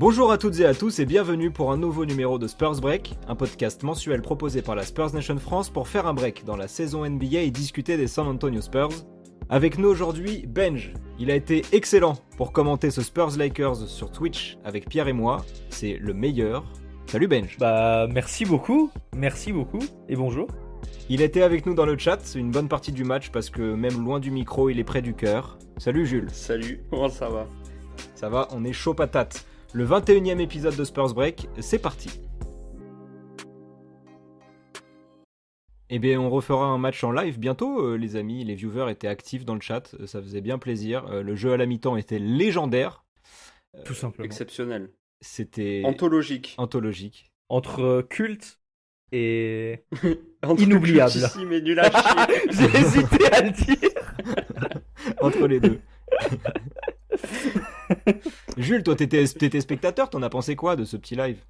Bonjour à toutes et à tous et bienvenue pour un nouveau numéro de Spurs Break, un podcast mensuel proposé par la Spurs Nation France pour faire un break dans la saison NBA et discuter des San Antonio Spurs. Avec nous aujourd'hui, Benj. Il a été excellent pour commenter ce Spurs Lakers sur Twitch avec Pierre et moi. C'est le meilleur. Salut Benj. Merci beaucoup et bonjour. Il était avec nous dans le chat, c'est une bonne partie du match parce que même loin du micro, il est près du cœur. Salut Jules. Salut, comment ça va ? Ça va, on est chaud patate. Le 21e épisode de Spurs Break, c'est parti. Eh bien, on refera un match en live bientôt, les amis. Les viewers étaient actifs dans le chat, ça faisait bien plaisir. Le jeu à la mi-temps était légendaire. Tout simplement. Exceptionnel. C'était Anthologique. Entre culte et Entre inoubliable. cultissime et nul à chier. J'ai hésité à le dire. entre les deux. Jules, toi, t'étais spectateur, t'en as pensé quoi de ce petit live ?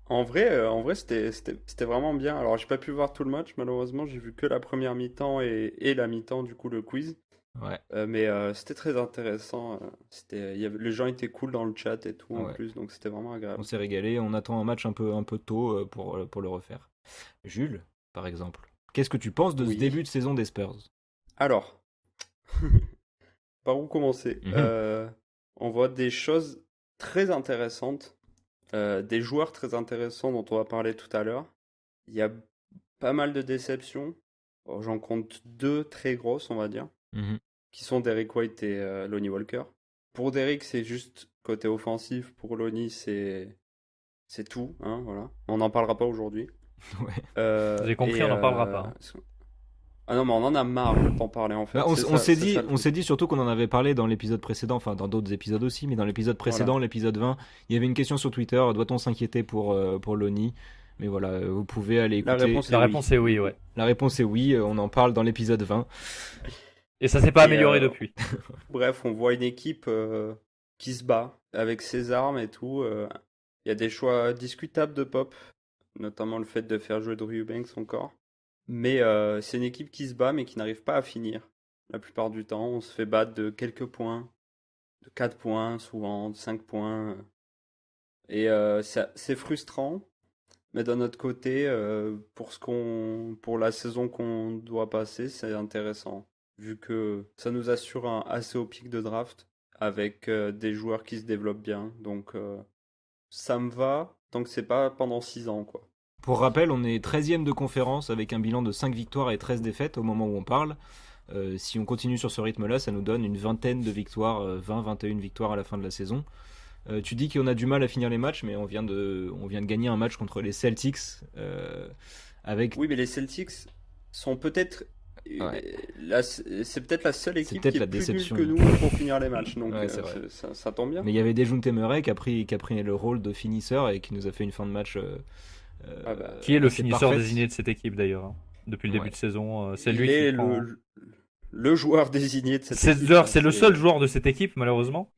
En vrai, c'était vraiment bien. Alors, j'ai pas pu voir tout le match, malheureusement. J'ai vu que la première mi-temps et la mi-temps, du coup, le quiz. Ouais. Mais c'était très intéressant. Les gens étaient cool dans le chat et tout, en Ouais. plus. Donc, c'était vraiment agréable. On s'est régalé, on attend un match un peu tôt pour le refaire. Jules, par exemple, qu'est-ce que tu penses de ce Oui. début de saison des Spurs ? Alors, par où commencer ? On voit des choses très intéressantes, des joueurs très intéressants dont on va parler tout à l'heure. Il y a pas mal de déceptions. Bon, j'en compte deux très grosses, on va dire, qui sont Derrick White et Lonnie Walker. Pour Derrick, c'est juste côté offensif. Pour Lonnie, c'est tout, hein, voilà. On n'en parlera pas aujourd'hui. Ouais. J'ai compris, on n'en parlera pas, hein. Ah non, mais on en a marre d'en parler en fait. Bah, on C'est ça- s'est c'est dit, ça le on truc. s'est dit surtout qu'on en avait parlé dans l'épisode précédent, enfin dans d'autres épisodes aussi, mais dans l'épisode précédent, l'épisode 20, il y avait une question sur Twitter, doit-on s'inquiéter pour Lonnie ? Mais voilà, vous pouvez aller La écouter. réponse La réponse est oui, ouais. La réponse est oui, on en parle dans l'épisode 20. Et ça s'est pas Et, amélioré euh, depuis. Bref, on voit une équipe qui se bat avec ses armes et tout. Il y a des choix discutables de Pop, notamment le fait de faire jouer Drew Eubanks encore. Mais c'est une équipe qui se bat mais qui n'arrive pas à finir. La plupart du temps, on se fait battre de quelques points, de 4 points souvent, de 5 points. Et c'est frustrant, mais d'un autre côté, pour la saison qu'on doit passer, c'est intéressant, vu que ça nous assure un assez haut pic de draft avec des joueurs qui se développent bien. Donc ça me va tant que c'est pas pendant 6 ans, quoi. Pour rappel, on est 13e de conférence avec un bilan de 5 victoires et 13 défaites au moment où on parle. Si on continue sur ce rythme-là, ça nous donne une vingtaine de victoires, 20-21 victoires à la fin de la saison. Tu dis qu'on a du mal à finir les matchs, mais on vient de gagner un match contre les Celtics avec. Oui, mais les Celtics sont peut-être. Ouais. C'est peut-être la seule équipe peut-être qui la est plus déception. nulle que nous pour finir les matchs. Donc Ouais, c'est vrai. ça tombe bien. Mais il y avait Dejounte Murray qui a pris le rôle de finisseur et qui nous a fait une fin de match. Qui est le assez finisseur parfaite. désigné de cette équipe d'ailleurs, hein. Depuis le début Ouais. de saison. C'est Il lui est qui prend... le joueur désigné de cette C'est équipe. c'est le seul joueur de cette équipe, malheureusement.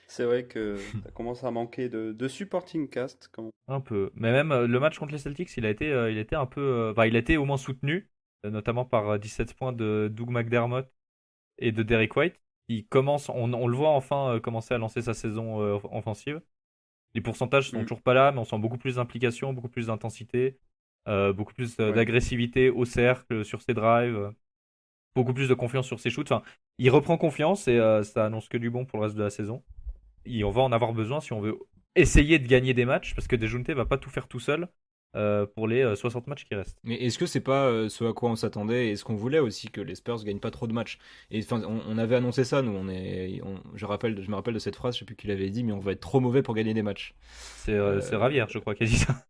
C'est vrai que ça commence à manquer de supporting cast. Un peu. Mais même le match contre les Celtics, il a été un peu. Enfin, il a été au moins soutenu, notamment par 17 points de Doug McDermott et de Derrick White. Il commence, on le voit enfin commencer à lancer sa saison offensive. Les pourcentages sont toujours pas là, mais on sent beaucoup plus d'implication, beaucoup plus d'intensité, beaucoup plus Ouais. d'agressivité au cercle, sur ses drives, beaucoup plus de confiance sur ses shoots. Enfin, il reprend confiance et ça annonce que du bon pour le reste de la saison. Et on va en avoir besoin si on veut essayer de gagner des matchs, parce que Dejounte va pas tout faire tout seul pour les 60 matchs qui restent. Mais est-ce que c'est pas ce à quoi on s'attendait et ce qu'on voulait aussi que les Spurs gagnent pas trop de matchs ? Et enfin, on avait annoncé ça, nous. Je me rappelle de cette phrase, je sais plus qui l'avait dit, mais on va être trop mauvais pour gagner des matchs. C'est Ravière, je crois, qui a dit ça.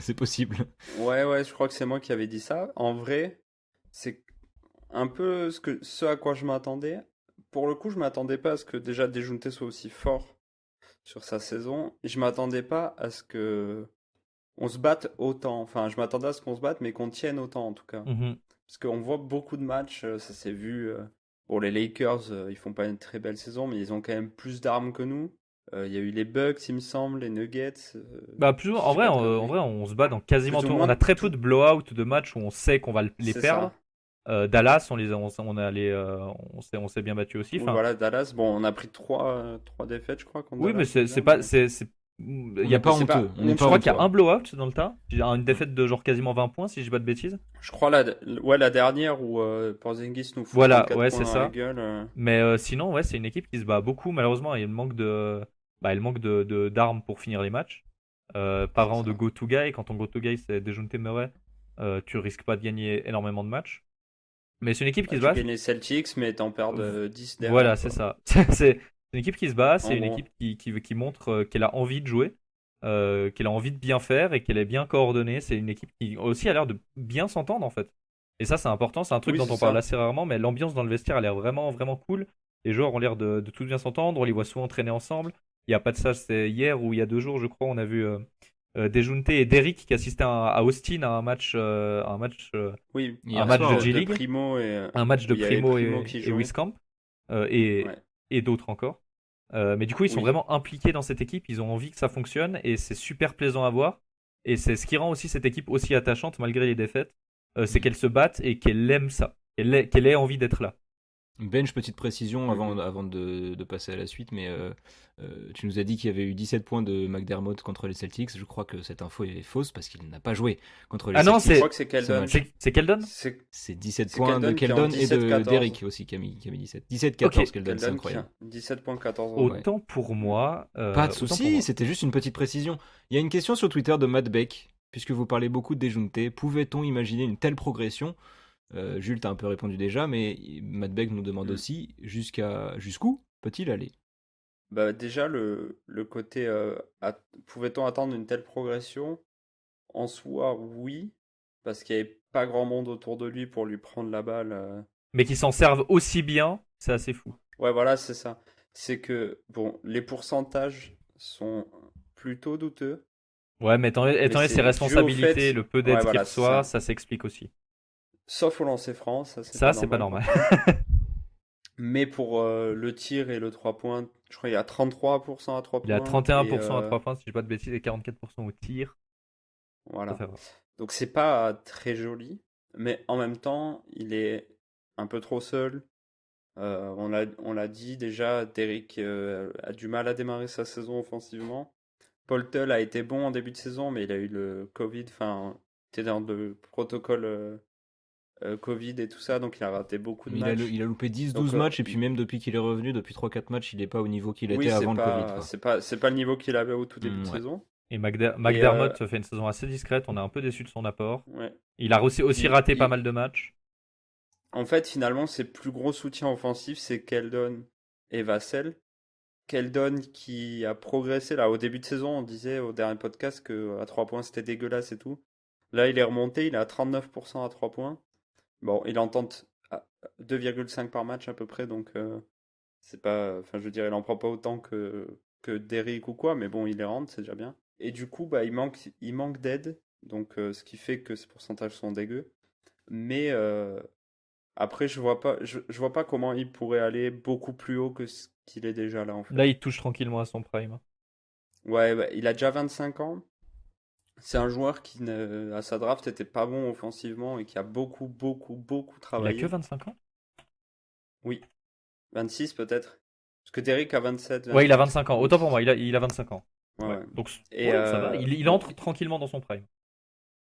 C'est possible. Ouais, je crois que c'est moi qui avais dit ça. En vrai, c'est un peu ce à quoi je m'attendais. Pour le coup, je m'attendais pas à ce que déjà Dejounte soit aussi fort sur sa saison. Et je m'attendais pas à ce que on se batte autant. Enfin, je m'attendais à ce qu'on se batte, mais qu'on tienne autant en tout cas. Parce qu'on voit beaucoup de matchs, ça s'est vu. Bon, les Lakers, ils font pas une très belle saison, mais ils ont quand même plus d'armes que nous. Il y a eu les Bucks, il me semble, les Nuggets. Bah, plus en vrai, on se bat dans quasiment Plus ou tout. moins On a très tout. peu de blowout, de matchs où on sait qu'on va les C'est perdre. ça. Dallas, on s'est bien battu aussi. Oui, Enfin, voilà, Dallas. Bon, on a pris trois défaites, je crois, contre oui, mais Dallas. c'est pas. On Il y a n'est pas c'est pas honteux. On n'est honteux. Je pas crois qu'il y honteux. a un blowout dans le tas. Il y a une défaite de genre quasiment 20 points, si je dis pas de bêtises. Je crois la dernière où Porzingis nous fout Voilà, 34 ouais, points c'est dans la ça. gueule. Mais sinon, ouais, c'est une équipe qui se bat beaucoup. Malheureusement, il manque d'armes pour finir les matchs. Pas C'est vraiment de ça. go-to guy. Quand ton go-to guy, c'est Dejounte Murray, tu risques pas de gagner énormément de matchs. Mais c'est une équipe qui Bah, se tu bat. gagnes les Celtics, mais t'en perds de 10 derrière, Voilà, c'est quoi. ça. C'est une équipe qui se bat. En C'est une gros. équipe qui montre qu'elle a envie de jouer, qu'elle a envie de bien faire et qu'elle est bien coordonnée. C'est une équipe qui aussi a l'air de bien s'entendre en fait. Et ça, c'est important. C'est un truc Oui, dont c'est on parle ça. assez rarement, mais l'ambiance dans le vestiaire a l'air vraiment, vraiment cool. Les joueurs ont l'air de tout bien s'entendre. On les voit souvent traîner ensemble. Il n'y a pas de ça. C'est hier ou il y a 2 jours, je crois, on a vu Dejounte et Derrick qui assistaient à Austin à Oui, Hier match soir, de ouais. G de League, Primo un match de il y avait Primo Primo qui et jouait. Wieskamp Ouais. et d'autres encore. Mais du coup, ils sont Oui. vraiment impliqués dans cette équipe. Ils ont envie que ça fonctionne et c'est super plaisant à voir. Et c'est ce qui rend aussi cette équipe aussi attachante malgré les défaites. C'est qu'elle se batte et qu'elle aime ça. Qu'elle ait envie d'être là. Bench, petite précision Mhm. avant de passer à la suite, mais tu nous as dit qu'il y avait eu 17 points de McDermott contre les Celtics. Je crois que cette info est fausse parce qu'il n'a pas joué contre les Ah non, Celtics. Je crois que c'est ce Keldon. match. C'est Keldon? C'est C'est 17 c'est points de Keldon qui est en Keldon et de 17-14. Derrick aussi qui a mis 17. 17-14 Ok. Keldon, c'est Keldon qui incroyable. a 17,14. Ouais. Autant pour moi. Pas de Autant pour souci, moi. c'était juste une petite précision. Il y a une question sur Twitter de Matt Beck, puisque vous parlez beaucoup de Dejounte. Pouvait-on imaginer une telle progression? Jules t'a un peu répondu déjà, mais Matt Beck nous demande Mm. aussi jusqu'où peut-il aller? Bah, déjà, le côté pouvait-on attendre une telle progression? En soi, oui, parce qu'il n'y avait pas grand monde autour de lui pour lui prendre la balle. Mais qui s'en servent aussi bien, c'est assez fou. Ouais, voilà, c'est ça. C'est que, bon, les pourcentages sont plutôt douteux, Ouais, mais étant mais donné ses c'est dû au responsabilités, fait. le peu Ouais, d'aide qu'il voilà, c'est reçoit, ça. ça s'explique aussi. Sauf au lancer franc, ça, c'est Ça, pas c'est pas normal, normal. par contre. Mais pour le tir et le 3 points, je crois qu'il y a 33% à 3 Il est à points. Et 31% à 3 points, si je dis pas de bêtises, et 44% au tir. Ça voilà. fait rare. Donc c'est pas très joli, mais en même temps, il est un peu trop seul. On l'a dit déjà, Derrick a du mal à démarrer sa saison offensivement. Paul Tull a été bon en début de saison, mais il a eu le Covid, enfin, il était dans le protocole Covid et tout ça, donc il a raté beaucoup de matchs. Il a loupé 10-12 Donc matchs, et puis même depuis qu'il est revenu, depuis 3-4 matchs, il n'est pas au niveau qu'il oui, était c'est avant le Covid, pas, quoi. c'est pas le niveau qu'il avait au tout début de Ouais. saison. Et Et McDermott fait une saison assez discrète, on est un peu déçu de son apport. ouais. Il a aussi Puis, raté pas mal de matchs. en fait, finalement, ses plus gros soutiens offensifs, c'est Keldon et Vassell. Keldon qui a progressé là au début de saison, on disait au dernier podcast que à 3 points c'était dégueulasse et tout. Là, il est remonté, il est à 39% à 3 points. Bon, il en tente à 2,5 par match à peu près, donc c'est pas, enfin je veux dire, il en prend pas autant que Derrick ou quoi, mais bon, il les rentre, c'est déjà bien. Et du coup, bah il manque d'aide, donc ce qui fait que ses pourcentages sont dégueux. Mais après, je vois pas comment il pourrait aller beaucoup plus haut que ce qu'il est déjà là en fait. Là, il touche tranquillement à son prime. Ouais, ouais, il a déjà 25 ans. C'est un joueur qui, à sa draft, était pas bon offensivement et qui a beaucoup, beaucoup, beaucoup Il a que travaillé. 25 ans? Oui, 26 peut-être. Parce que Derrick a 27, Ouais, il a 28. 25 ans. Donc, Autant pour moi, il a 25 ans. ouais, Ouais. ouais. Donc, Et ouais, ça va. Il donc, entre tranquillement dans son prime.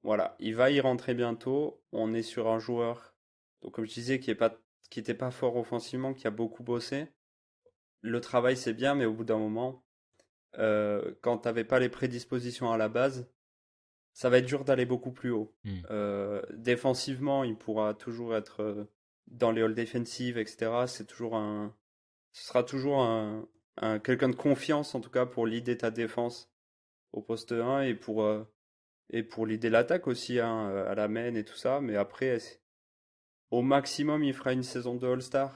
voilà, il va y rentrer bientôt. On est sur un joueur, donc comme je disais, qui était pas fort offensivement, qui a beaucoup bossé. Le travail, c'est bien, mais au bout d'un moment, quand t'avais pas les prédispositions à la base, ça va être dur d'aller beaucoup plus haut. Hmm. Défensivement, il pourra toujours être dans les halls défensives, etc. Ce sera toujours quelqu'un de confiance, en tout cas, pour l'idée ta défense au poste 1 et pour l'idée l'attaque aussi, hein, à la main et tout ça. Mais après, au maximum, il fera une saison de All-Star.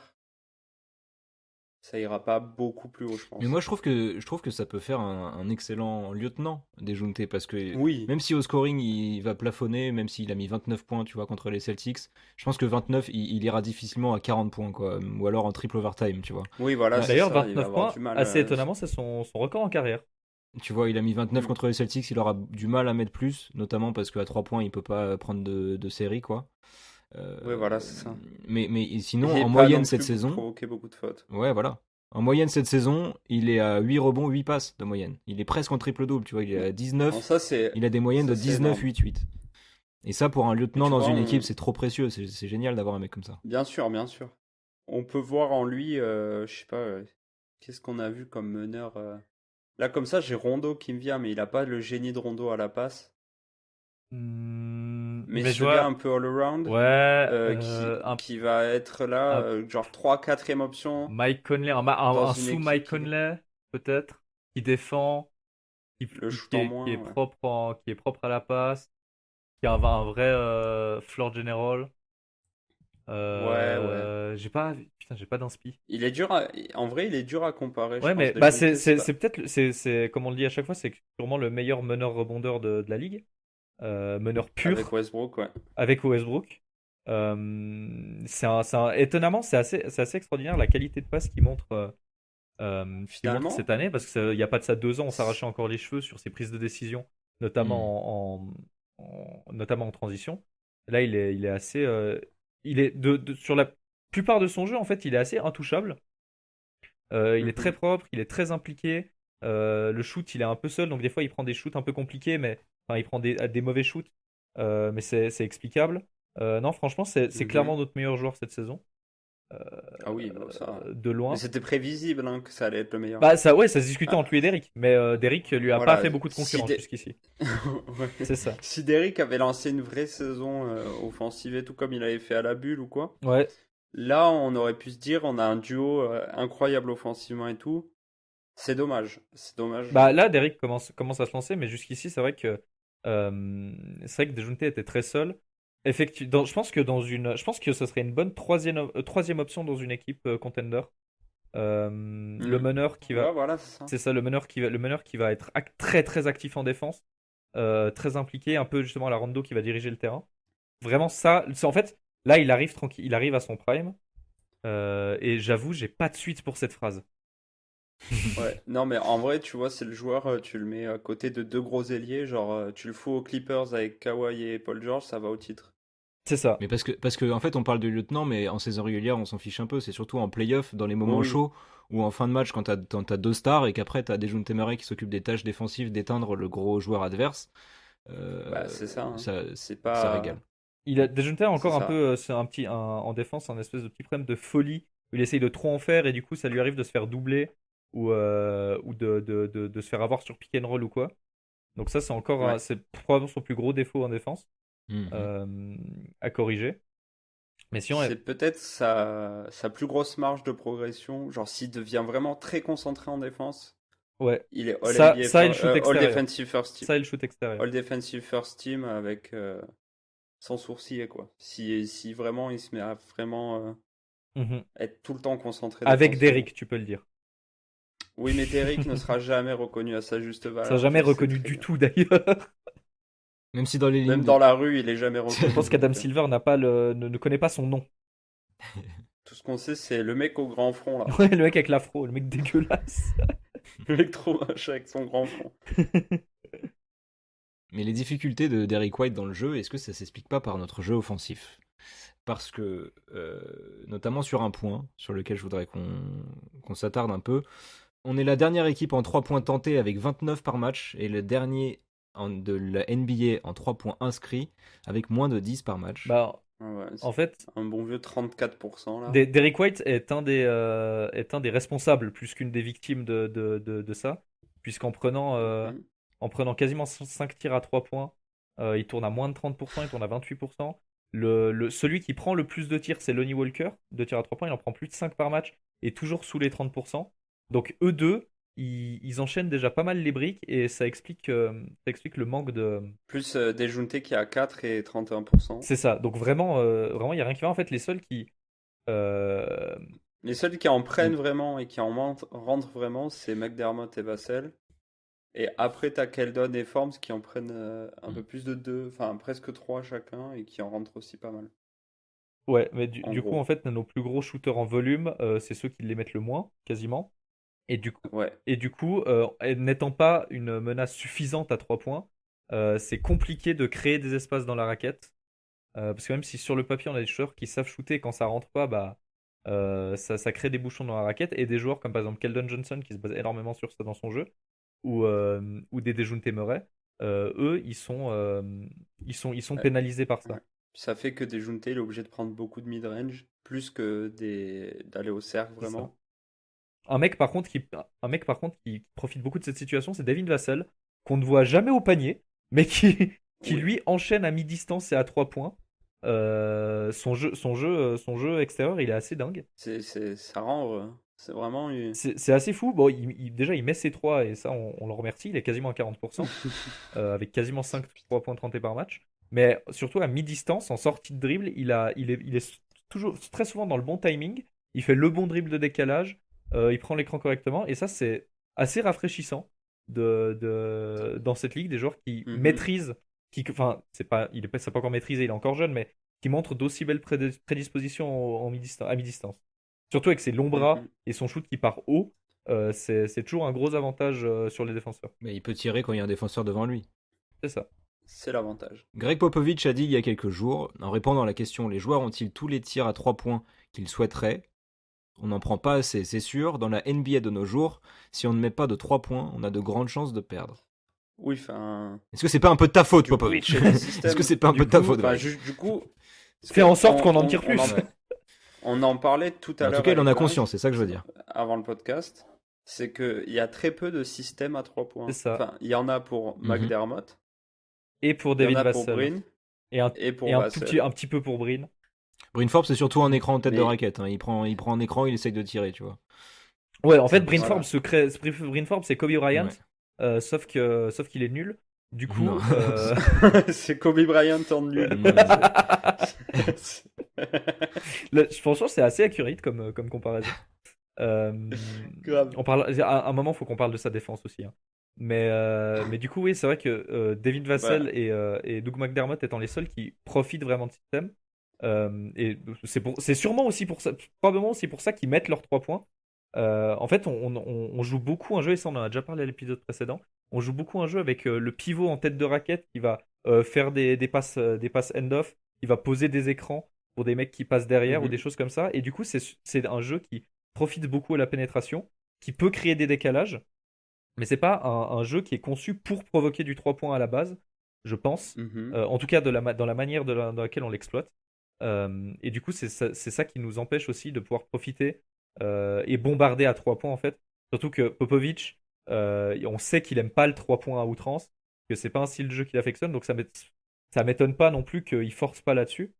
Ça ira pas beaucoup plus haut, je Mais pense. moi, je trouve que ça peut faire un excellent lieutenant, Dejounte, parce que Oui, même si au scoring il va plafonner, même s'il a mis 29 points, tu vois, contre les Celtics, je pense que 29, il ira difficilement à 40 points, quoi, ou alors en triple overtime, tu vois. oui, voilà, Là, c'est D'ailleurs, ça. Il va 29 avoir points, du mal. assez étonnamment, c'est son record en carrière. tu vois, il a mis 29 Mm. contre les Celtics, il aura du mal à mettre plus, notamment parce qu'à 3 points, il peut pas prendre de série, quoi. Ouais, voilà, c'est ça. Mais sinon, Et en pas moyenne non cette plus saison, provoquer beaucoup de fautes. ouais, voilà. En moyenne cette saison, il est à 8 rebonds, 8 passes de moyenne. Il est presque en triple-double, tu vois. Il est à Non, 19, il a des moyennes de ça c'est 19, énorme. 8, 8. Et ça, pour un Et lieutenant tu dans vois, une équipe, c'est trop précieux. C'est génial d'avoir un mec comme ça. bien sûr, bien sûr. On peut voir en lui, je sais pas, qu'est-ce qu'on a vu comme meneur. Là, comme ça, j'ai Rondo qui me vient, mais il a pas le génie de Rondo à la passe. Mais Mais je ce gars vois, un peu all-around, ouais, qui va être là, un genre 3 4 option Mike Conley, dans un une sous équipe Mike Conley, peut-être, qui défend, le shoot en qui est moins. Ouais. propre qui est propre à la passe, qui a un vrai floor general. Ouais, ouais. J'ai pas d'inspi. Il est en vrai, il est dur à comparer, je Ouais, pense, mais bah Dejounte. C'est pas... c'est peut-être c'est comme on le dit à chaque fois, c'est sûrement le meilleur meneur rebondeur de la ligue, meneur Avec pur Westbrook, ouais. avec Westbrook. Étonnamment, c'est assez extraordinaire la qualité de passe qu'il montre Finalement, cette année, parce qu'il n'y a pas de ça 2 ans, on s'arrachait encore les cheveux sur ses prises de décision, Hmm. notamment notamment en transition. Là, il est assez, il est sur la plupart de son jeu, en fait, il est assez intouchable. Il est très mhm. propre, il est très impliqué. Le shoot, il est un peu seul, donc des fois, il prend des shoots un peu compliqués, mais enfin, il prend des mauvais shoots, mais c'est explicable. Non, franchement, c'est clairement Mhm. notre meilleur joueur cette saison, Ah oui, bon, ça. de Mais loin. c'était prévisible hein, que ça allait être le meilleur. Bah ça, ouais, ça se discutait Ah, entre lui et Derrick, mais Derrick lui a pas voilà, fait beaucoup de concurrence jusqu'ici. Ouais. C'est ça. Si Derrick avait lancé une vraie saison offensive et tout comme il avait fait à la bulle ou quoi, Ouais, là on aurait pu se dire on a un duo incroyable offensivement et tout. C'est dommage, c'est dommage. bah là, Derrick commence à se lancer, mais jusqu'ici, c'est vrai que Dejounte était très seul. Effectivement, je pense que ce serait une bonne troisième option dans une équipe contender. Le Hmm. meneur qui va, Ouais, voilà, c'est ça. c'est ça, le meneur qui va être très très actif en défense, très impliqué, un peu justement à la Rondo qui va diriger le terrain. Vraiment ça, en fait, là il arrive tranquille, il arrive à son prime. Et j'avoue, j'ai pas de suite pour cette phrase. Ouais, non mais en vrai, tu vois, c'est le joueur, tu le mets à côté de deux gros ailiers, genre tu le fous aux Clippers avec Kawhi et Paul George, ça va au titre. C'est ça. Mais parce que en fait, on parle de lieutenant, mais en saison régulière, on s'en fiche un peu. C'est surtout en playoff, dans les Oui, moments oui, chauds, ou en fin de match, quand t'as deux stars et qu'après t'as Dejounte Murray qui s'occupe des tâches défensives, d'éteindre le gros joueur adverse. bah c'est ça, hein. Ça, C'est ça régale. pas... Il a Dejounte a C'est encore un ça. peu, c'est un petit, en défense, un espèce de petit problème de folie où il essaye de trop en faire et du coup ça lui arrive de se faire doubler ou de se faire avoir sur pick and roll ou quoi. Donc ça c'est Ouais. c'est probablement son plus gros défaut en défense Mhm. euh, à corriger. Mais sinon, C'est peut-être sa plus grosse marge de progression. Genre, s'il devient vraiment très concentré en défense, ouais, il est ça et le shoot All extérieur. Defensive First Team. Ça et le shoot extérieur. All Defensive First Team avec sans sourciller, quoi. Si vraiment il se met à vraiment Mhm. être tout le temps concentré Avec défensivement. Derrick, tu peux le dire. Oui, mais Derrick ne sera jamais reconnu à sa juste Ça n'a valeur, jamais tu le sais reconnu très du bien. tout d'ailleurs. Même si dans les Même lignes dans de... la rue, il est jamais Je pense reconnu. qu'Adam Donc, Silver ne connaît pas son nom. tout ce qu'on sait, c'est le mec au grand front, là. Ouais, le mec avec l'afro, le mec dégueulasse. Le mec trop moche avec son grand front. Mais les difficultés de Derrick White dans le jeu, est-ce que ça s'explique pas par notre jeu offensif? Parce que, notamment sur un point sur lequel je voudrais qu'on s'attarde un peu, on est la dernière équipe en 3 points tentés avec 29 par match et le dernier de la NBA en 3 points inscrits avec moins de 10 par match. Bah, Ah ouais, en c'est fait, un bon vieux 34%, là. Derrick White est un des responsables plus qu'une des victimes de ça, puisqu'en Mhm. prenant quasiment 5 tirs à 3 points, il tourne à moins de 30%, il tourne à 28%. Celui qui prend le plus de tirs, c'est Lonnie Walker, de tirs à 3 points, il en prend plus de 5 par match et toujours sous les 30%. Donc eux deux, ils enchaînent déjà pas mal les briques et ça explique le manque de... Plus Dejounte qui a 4 et 31%. C'est ça, donc vraiment, il n'y a rien qui va. En fait, les seuls qui... euh, Les seuls qui en prennent vraiment et qui rentrent vraiment, c'est McDermott et Vassell. Et après, t'as Keldon et Forms qui en prennent un peu plus de 2, enfin presque 3 chacun et qui en rentrent aussi pas mal. Ouais, mais En du coup, en gros. fait, nos plus gros shooters en volume, c'est ceux qui les mettent le moins, quasiment. Et du coup, Ouais. n'étant pas une menace suffisante à 3 points, c'est compliqué de créer des espaces dans la raquette. Parce que même si sur le papier on a des joueurs qui savent shooter, quand ça rentre pas, bah ça crée des bouchons dans la raquette. Et des joueurs comme par exemple Keldon Johnson qui se base énormément sur ça dans son jeu, ou des Dejounte Murray, eux ils sont Ouais. pénalisés par ça. Ouais. Ça fait que Dejounte, il est obligé de prendre beaucoup de mid-range, plus que d'aller au cercle C'est ça. vraiment. Un mec par contre qui profite beaucoup de cette situation, c'est Devin Vassell, qu'on ne voit jamais au panier, mais qui Oui. lui enchaîne à mi-distance et à 3 points. Son jeu extérieur, il est assez dingue. Ça rend. C'est vraiment. C'est assez fou. Bon, déjà, il met ses 3 et ça, on le remercie. Il est quasiment à 40%, avec quasiment 5 3 points tentés par match. Mais surtout à mi-distance, en sortie de dribble, il est toujours très souvent dans le bon timing. Il fait le bon dribble de décalage. Il prend l'écran correctement. Et ça, c'est assez rafraîchissant dans cette ligue. Des joueurs qui Mhm. maîtrisent, enfin, c'est pas encore maîtrisé, il est encore jeune, mais qui montrent d'aussi belles prédispositions à mi-distance. Surtout avec ses longs bras Mhm. et son shoot qui part haut, c'est toujours un gros avantage sur les défenseurs. Mais il peut tirer quand il y a un défenseur devant lui. C'est ça. C'est l'avantage. Greg Popovich a dit il y a quelques jours, en répondant à la question les joueurs ont-ils tous les tirs à 3 points qu'ils souhaiteraient? On n'en prend pas assez, c'est sûr. Dans la NBA de nos jours, si on ne met pas de 3 points, on a de grandes chances de perdre. Oui, enfin. Est-ce que c'est pas un peu de ta faute, Du coup, Popovich? le Est-ce que système. c'est pas un Du peu de ta coup, faute, enfin, Greg? du coup. Parce Fais que en sorte qu'on en tire plus. Ouais. on en parlait tout Mais à en tout l'heure cas, il en avec a Benj, conscience, c'est ça que je veux dire. avant le podcast. C'est qu'il y a très peu de systèmes à 3 C'est points. ça. Enfin, il y en a pour Mhm. McDermott, Et pour il y en David a pour Vassell. Breen Et un, et et pour un Vassell. petit peu pour Breen. Bryn Forbes, c'est surtout un écran en tête de Mais raquette. Hein. Il prend un écran, il essaye de tirer, tu vois. Ouais, en C'est fait, un peu ça. voilà. Bryn Forbes, c'est Kobe Bryant, Ouais. sauf qu'il est nul. Du Non. coup, C'est Kobe Bryant en nul. Non. C'est- franchement, c'est assez accurate comme comparaison. Euh, Grave. à un moment, il faut qu'on parle de sa défense aussi, hein. Mais du coup, oui, c'est vrai que David Bah, Vassell et Doug McDermott étant les seuls qui profitent vraiment de système. Et c'est sûrement aussi pour ça, probablement aussi pour ça qu'ils mettent leurs 3 points. En fait, on joue beaucoup un jeu, et ça on en a déjà parlé à l'épisode précédent. On joue beaucoup un jeu avec le pivot en tête de raquette qui va faire des passes end-off, qui va poser des écrans pour des mecs qui passent derrière ou des mhm, choses comme ça. Et du coup, c'est un jeu qui profite beaucoup à la pénétration, qui peut créer des décalages, mais c'est pas un jeu qui est conçu pour provoquer du 3 points à la base, je pense. mhm. En tout cas, dans la manière dans laquelle on l'exploite. Et du coup, c'est ça qui nous empêche aussi de pouvoir profiter et bombarder à 3 points en fait. Surtout que Popovic, on sait qu'il aime pas le 3 points à outrance, que c'est pas un style de jeu qu'il affectionne, donc ça m'étonne pas non plus qu'il force pas là-dessus,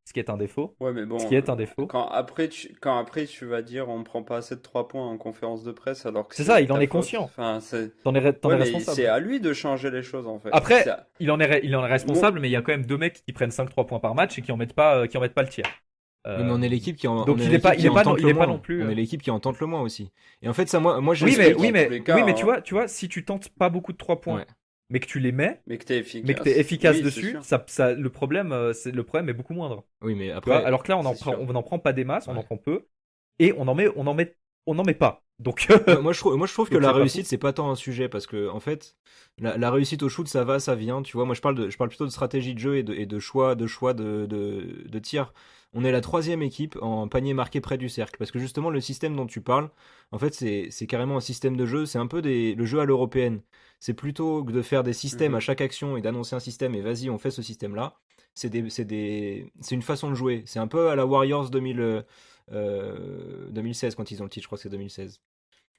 ce qui est un défaut. Ouais, mais Ce bon, qui est un défaut. quand après tu vas dire on prend pas assez de 3 points en conférence de presse alors que C'est ça, c'est il en ta est faute. conscient. Enfin, c'est. T'en Ouais, es mais responsable. c'est à lui de changer les choses en fait. Après, il en est Moi, responsable, mais il y a quand même deux mecs qui prennent 5-3 points par match et qui en mettent pas le tir. Oui, mais Euh, on est l'équipe qui en, on donc est il est l'équipe pas, il qui est en pas, tente il le est pas non moins. plus. On est l'équipe qui en tente le moins aussi. Et en fait, ça, moi Oui, mais j'explique. oui, dans tous mais les cas, oui, mais tu hein, vois, si tu tentes pas beaucoup de 3 points, Ouais. mais que tu les mets, mais que t'es mais que t'es efficace. efficace Oui, c'est dessus, sûr. le problème est beaucoup moindre. Oui, mais Tu vois, après, alors que là, C'est sûr. on n'en prend pas des masses, on en ouais. prend peu, et on en met pas. Donc, Moi, je trouve que donc la c'est pas réussite, fou. c'est pas tant un sujet parce que, en fait, la réussite au shoot, ça va, ça vient. Tu vois, moi, je parle plutôt de stratégie de jeu et de choix de tir. On est la 3e équipe en panier marqué près du cercle parce que justement, le système dont tu parles, en fait, c'est carrément un système de jeu. C'est un peu le jeu à l'européenne. C'est plutôt que de faire des systèmes à Mhm. chaque action et d'annoncer un système et vas-y, on fait ce système-là. C'est une façon de jouer. C'est un peu à la Warriors 2016 quand ils ont le titre, je crois que c'est 2016.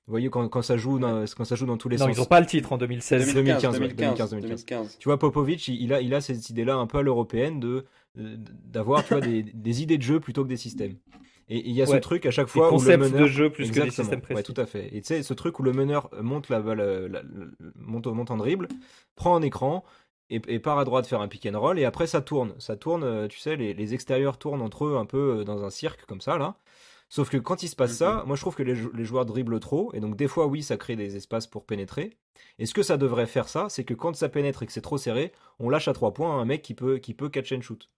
Vous voyez, quand ça joue Ouais. dans tous les Non, ils ont sens. pas le titre en 2016. 2015, 2015, ouais, 2015, 2015, 2015. 2015. Tu vois, Popovic, il a cette idée-là un peu à l'européenne d'avoir, tu vois, des idées de jeu plutôt que des systèmes. Et il y a ce Ouais, truc à chaque des fois où le concepts de meneur. jeu plus que des Exactement, systèmes ouais, précis. tout à fait. Et tu sais, ce truc où le meneur monte la balle, monte en dribble, prend un écran et part à droite faire un pick and roll, et après ça tourne. Ça tourne, tu sais, les extérieurs tournent entre eux un peu dans un cirque comme ça, là. Sauf que quand il se passe Mhm. ça, moi je trouve que les joueurs dribblent trop, et donc des fois, oui, ça crée des espaces pour pénétrer. Et ce que ça devrait faire, ça, c'est que quand ça pénètre et que c'est trop serré, on lâche à 3 points à un mec qui peut catch and shoot.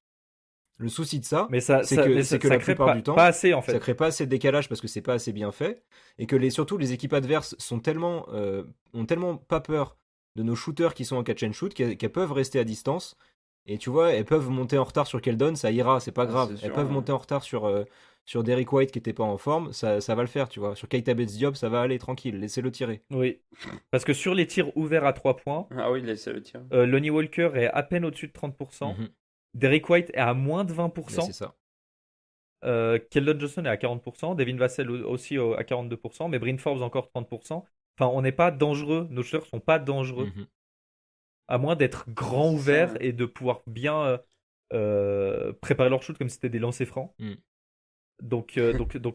Le souci de ça, Mais ça, c'est ça, que, mais c'est ça, que ça la crée plupart pas, du pas temps, assez en ça fait. crée pas assez de décalage parce que c'est pas assez bien fait, et que surtout les équipes adverses ont tellement pas peur de nos shooters qui sont en catch and shoot qu'elles peuvent rester à distance Et tu vois, elles peuvent monter en retard sur Keldon, ça ira, c'est pas Ah, grave. c'est Elles sûr, peuvent ouais. monter en retard sur Derrick White qui était pas en forme, ça va le faire, tu vois. Sur Keita Bates-Diop, ça va aller tranquille, laissez-le tirer. Oui. Parce que sur les tirs ouverts à 3 points, Ah oui, laissez le tir. Lonnie Walker est à peine au-dessus de 30%. Mhm. Derrick White est à moins de Mais 20%. c'est ça. Keldon Johnson est à 40%. Devin Vassell aussi à 42%. Mais Bryn Forbes encore 30%. Enfin, on n'est pas dangereux. Nos shooters sont pas dangereux. Mhm. À moins d'être grand C'est ça, ouvert ouais. et de pouvoir bien préparer leur shoot comme si c'était des lancers francs. Mm. Donc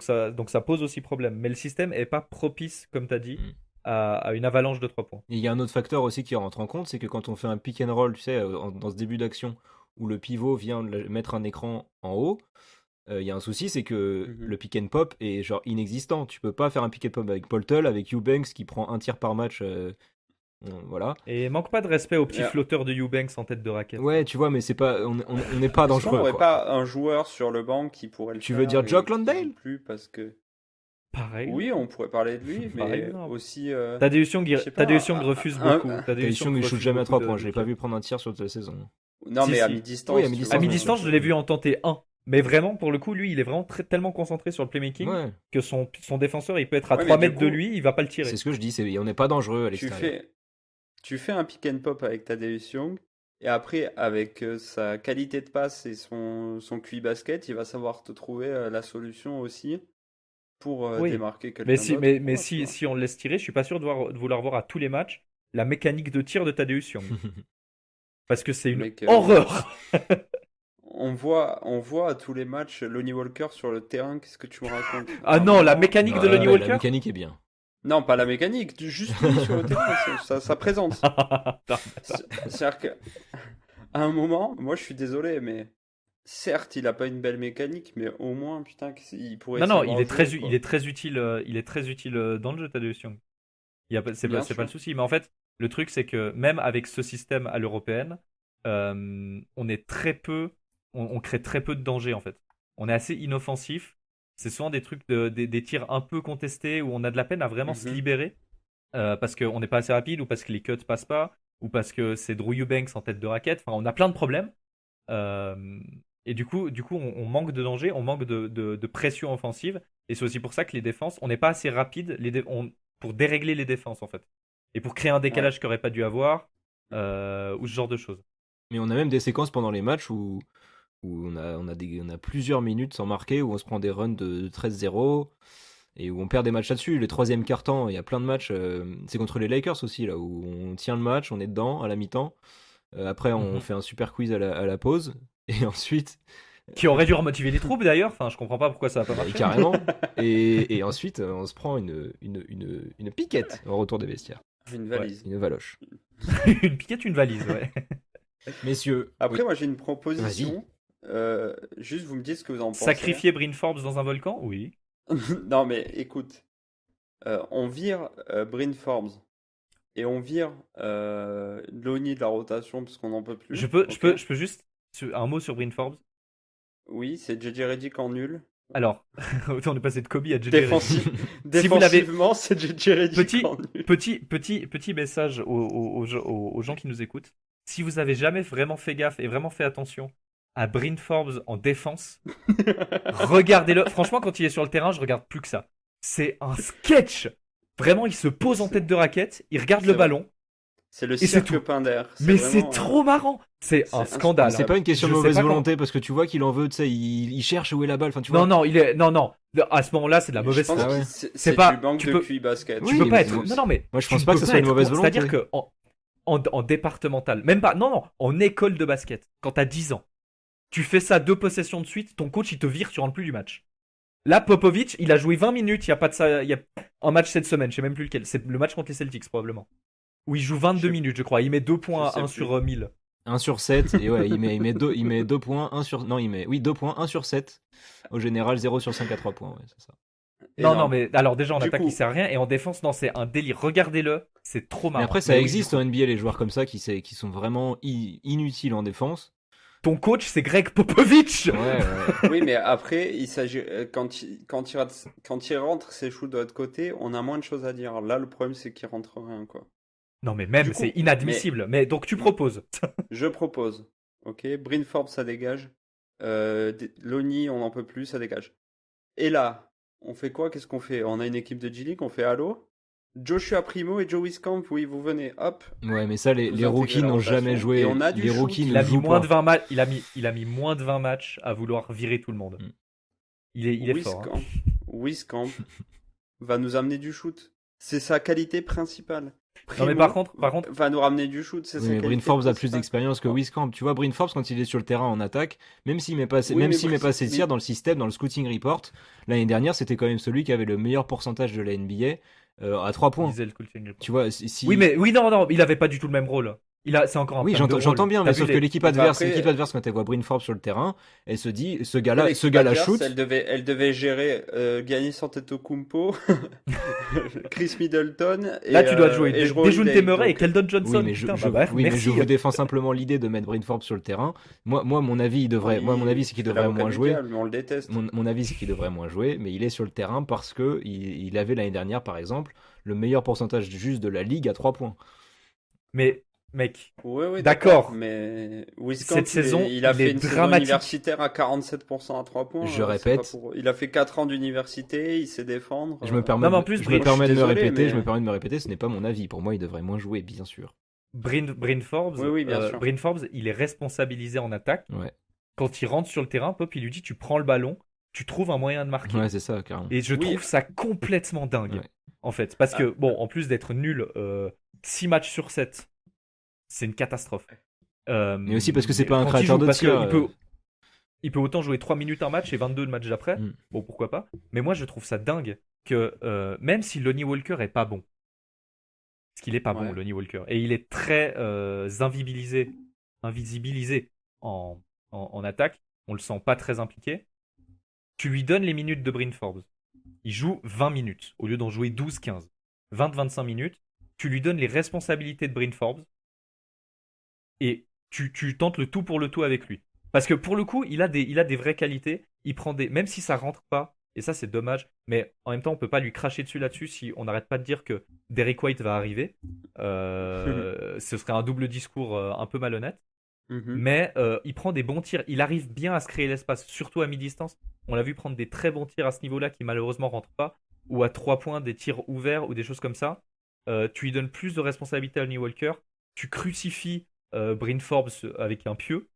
ça pose aussi problème. Mais le système est pas propice, comme tu as dit, Mm. à une avalanche de 3 points. Et il y a un autre facteur aussi qui rentre en compte, c'est que quand on fait un pick and roll, tu sais, dans ce début d'action, où le pivot vient mettre un écran en haut, il y a un souci, c'est que Mhm. le pick and pop est genre inexistant. Tu peux pas faire un pick and pop avec Poltel, avec Eubanks qui prend un tir par match. Voilà. Et manque pas de respect aux petits Yeah. flotteurs de Eubanks en tête de raquette. Ouais, tu vois, mais c'est pas, on n'est pas Est-ce qu'on dangereux. n'aurait Quoi. pas un joueur sur le banc qui pourrait le Tu faire veux dire et Jock qui Landale joue plus parce que... Pareil. Oui, on pourrait parler de lui, Par mais exemple. aussi... Tadeusz Young, je sais pas, refuse un- beaucoup. Tadeusz Young, il shoot jamais à 3 points. Je l'ai pas vu prendre un tir sur toute la saison. Non, Si, mais à si. mi-distance. Oui, à tu mi-distance, vois, À bien mi-distance, sûr. je l'ai vu en tenter un. Mais vraiment, pour le coup, lui, il est vraiment tellement concentré sur le playmaking Ouais, que son défenseur, il peut être à Ouais, 3 mais du mètres de coup, lui, il va pas le tirer. c'est ce que je dis, on n'est pas dangereux à tu l'extérieur. fais un pick and pop avec Tadeusz Young, et après, avec sa qualité de passe et son QI basket, il va savoir te trouver la solution aussi pour Oui. démarquer quelqu'un Mais si, d'autre. mais, ou mais quoi, tu si, vois. si on le laisse tirer, je suis pas sûr de vouloir voir à tous les matchs la mécanique de tir de Tadeusz Young. Parce que c'est une Mec, horreur. on voit à tous les matchs Lonnie Walker sur le terrain, qu'est-ce que tu me racontes? Ah À un non, la moment- mécanique de Ouais, Lonnie la Walker. mécanique est bien. Non, pas la mécanique, juste lui sur le terrain, ça présente. C'est-à-dire qu'à un moment, moi je suis désolé, mais certes, il a pas une belle mécanique, mais au moins, putain, il pourrait Non, non, savoir il est très, jouer, quoi. il est très utile. Il est très utile dans le jeu, Tadeusz Young. C'est Bien pas le sûr. souci. Mais en fait, le truc, c'est que même avec ce système à l'européenne, on est très peu, on crée très peu de danger en fait. On est assez inoffensif. C'est souvent des trucs, des tirs un peu contestés où on a de la peine à vraiment se Mhm. libérer parce qu'on n'est pas assez rapide ou parce que les cuts passent pas ou parce que c'est Drew Eubanks en tête de raquette. Enfin, on a plein de problèmes. Et du coup on manque de danger, on manque de pression offensive. Et c'est aussi pour ça que les défenses, on n'est pas assez rapide pour dérégler les défenses en fait. Et pour créer un décalage qu'il n'aurait pas dû avoir, ou ce genre de choses. Mais on a même des séquences pendant les matchs où on a plusieurs minutes sans marquer, où on se prend des runs de 13-0 et où on perd des matchs là-dessus. Les troisième quart-temps, il y a plein de matchs. C'est contre les Lakers aussi, là, où on tient le match, on est dedans à la mi-temps. Après, on Mhm. fait un super quiz à la pause. Et ensuite, Qui aurait dû remotiver les troupes d'ailleurs. Enfin, je comprends pas pourquoi ça n'a pas marché. carrément. Et ensuite, on se prend une piquette au retour des vestiaires. Une valise. Une valoche. Une piquette, une valise, ouais. Messieurs. Après, oui. moi j'ai une proposition. Juste, vous me dites ce que vous en pensez. Sacrifier Bryn Forbes dans un volcan? Oui. Non, mais écoute, on vire Bryn Forbes et on vire Lonnie de la rotation parce qu'on n'en peut plus. Je peux Ok. juste un mot sur Bryn Forbes. Oui, c'est JJ Redick en nul. Alors, on est passé de Kobe à JJ Défensif... Si vous l'avez- Défensivement, c'est JJ Redick en nul. Petit message aux gens qui nous écoutent. Si vous avez jamais vraiment fait gaffe et vraiment fait attention à Bryn Forbes en défense, regardez-le. Franchement, quand il est sur le terrain, je regarde plus que ça. C'est un sketch. Vraiment, il se pose en tête de raquette, il regarde le C'est vrai. ballon, C'est le c'est cirque tout. Pinder. mais vraiment, c'est trop marrant. C'est c'est un un scandale. C'est pas une question de Je sais mauvaise pas quand- volonté parce que tu vois qu'il en veut, tu sais, il cherche où est la balle. Enfin, tu vois. Non, non. À ce moment-là, c'est de la Je mauvaise pense Ah que ouais. c'est pas- du manque tu de peux- QI basket. Oui, Tu peux pas mais être. c'est- Non, mais. Moi, je tu pense ne pas que peux ce soit une être mauvaise con. volonté. C'est-à-dire que en départemental, même pas. Non, en école de basket, quand t'as 10 ans, tu fais ça 2 possessions de suite, ton coach il te vire, tu rentres plus du match. Là, Popovic, il a joué 20 minutes, il y a pas de ça. Il y a un match cette semaine, je sais même plus lequel. C'est le match contre les Celtics, probablement. Où il joue 22 Je- minutes, je crois. Il met 2 points je sais à 1 plus. sur 1000. 1 sur 7, et ouais, il met 2 points, 1 sur. Non, il met. Oui, 2 points, 1 sur 7. Au général, 0 sur 5 à 3 points, ouais, c'est ça. Non, Énorme. mais alors déjà en Du attaque coup- il sert à rien et en défense non c'est un délire. Regardez-le, c'est trop marrant. Mais après, ça Mais oui, existe du coup, en NBA, les joueurs comme ça qui sont vraiment inutiles en défense. Ton coach c'est Greg Popovich. Ouais, Oui, mais après, il s'agit quand il rentre ses shoots de l'autre côté, on a moins de choses à dire. Là, le problème, c'est qu'il rentre rien, quoi. Non mais même Du coup, c'est inadmissible. Mais donc tu proposes. Je propose Ok, Bryn Forbes, ça dégage. Lonnie, on n'en peut plus, ça dégage. Et là, on fait quoi? Qu'est-ce qu'on fait? On a une équipe de G-League, on fait allô? Joshua Primo et Joe Wieskamp, oui, vous venez, hop, Ouais, mais ça, les vous intégrez rookies la n'ont jamais rotation. Et joué. on a du Les rookies shoot. ne jouent pas. Il a mis moins de 20 matchs à vouloir virer tout le monde. Mm. Il est fort. Hein. Wieskamp va nous amener du shoot. C'est sa qualité principale. Non, mais Primo par contre, va nous ramener du shoot, c'est Oui, sa mais qualité Bryn Forbes a plus principale. d'expérience que Wieskamp. Tu vois, Bryn Forbes, quand il est sur le terrain en attaque, même s'il met pas, Oui, même mais s'il met pas assez de mais- tirs dans le système, dans le scouting report, l'année dernière, c'était quand même celui qui avait le meilleur pourcentage de la NBA à 3 points. disait le coaching. Tu vois, si... Oui, non, il avait pas du tout le même rôle. C'est encore un Oui, problème de j'entends rôle. bien, T'as mais vu sauf que l'équipe Bah, adverse, après- quand elle voit Bryn Forbes sur le terrain, elle se dit, ce Après, gars-là l'équipe adverse, shoot. elle devait gérer Giannis Antetokounmpo, Chris Middleton et Là, tu dois jouer et Jrue Dejounte Holiday. Murray et Donc, Keldon Johnson. Oui, mais je, Putain, je- bah, oui, mais merci. je vous défends simplement l'idée de mettre Bryn Forbes sur le terrain. Moi, mon avis, mon avis, c'est qu'il fait devrait l'avocat moins du jouer. diable, mais on le déteste. Mon avis, c'est qu'il devrait moins jouer, mais il est sur le terrain parce que il avait l'année dernière, par exemple, le meilleur pourcentage juste de la ligue à 3 points. Mais, mec, Oui, D'accord. mais Wieskamp, Cette saison, il a il fait est une saison dramatique. universitaire à 47% à 3 points. Je c'est répète. pas pour- Il a fait 4 ans d'université, il sait défendre. Je me permets, Non, mais en plus, je Bryn- me permets de me désolé, répéter, mais- ce n'est pas mon avis. Pour moi, il devrait moins jouer, bien sûr. Bryn Forbes, Oui, bien sûr. Bryn Forbes, il est responsabilisé en attaque. Ouais, Quand il rentre sur le terrain, Pop, il lui dit tu prends le ballon, tu trouves un moyen de marquer. ouais, c'est ça, carrément. Et je Oui. trouve ça complètement dingue, Ouais. en fait. Parce que, bon, en plus d'être nul 6 matchs sur 7, c'est une catastrophe. Mais aussi parce que c'est pas un quand il créateur joue, de parce tir. il peut autant jouer 3 minutes un match et 22 le match d'après. Mm. Bon, pourquoi pas. Mais moi, je trouve ça dingue que même si Lonnie Walker est pas bon, parce qu'il est pas bon, Ouais. Lonnie Walker, et il est très invisibilisé en attaque, on le sent pas très impliqué, tu lui donnes les minutes de Bryn Forbes. Il joue 20 minutes au lieu d'en jouer 12-15. 20-25 minutes, tu lui donnes les responsabilités de Bryn Forbes et tu tentes le tout pour le tout avec lui. Parce que pour le coup, il a des vraies qualités. Il prend même si ça rentre pas, et ça c'est dommage, mais en même temps on peut pas lui cracher dessus là-dessus si on n'arrête pas de dire que Derrick White va arriver. Ce serait un double discours un peu malhonnête. Mhm. Mais il prend des bons tirs. Il arrive bien à se créer l'espace, surtout à mi-distance. On l'a vu prendre des très bons tirs à ce niveau-là qui malheureusement rentrent pas. Ou à 3 points, des tirs ouverts ou des choses comme ça. Tu lui donnes plus de responsabilité à Lonnie Walker. Tu crucifies Bryn Forbes avec un pieu.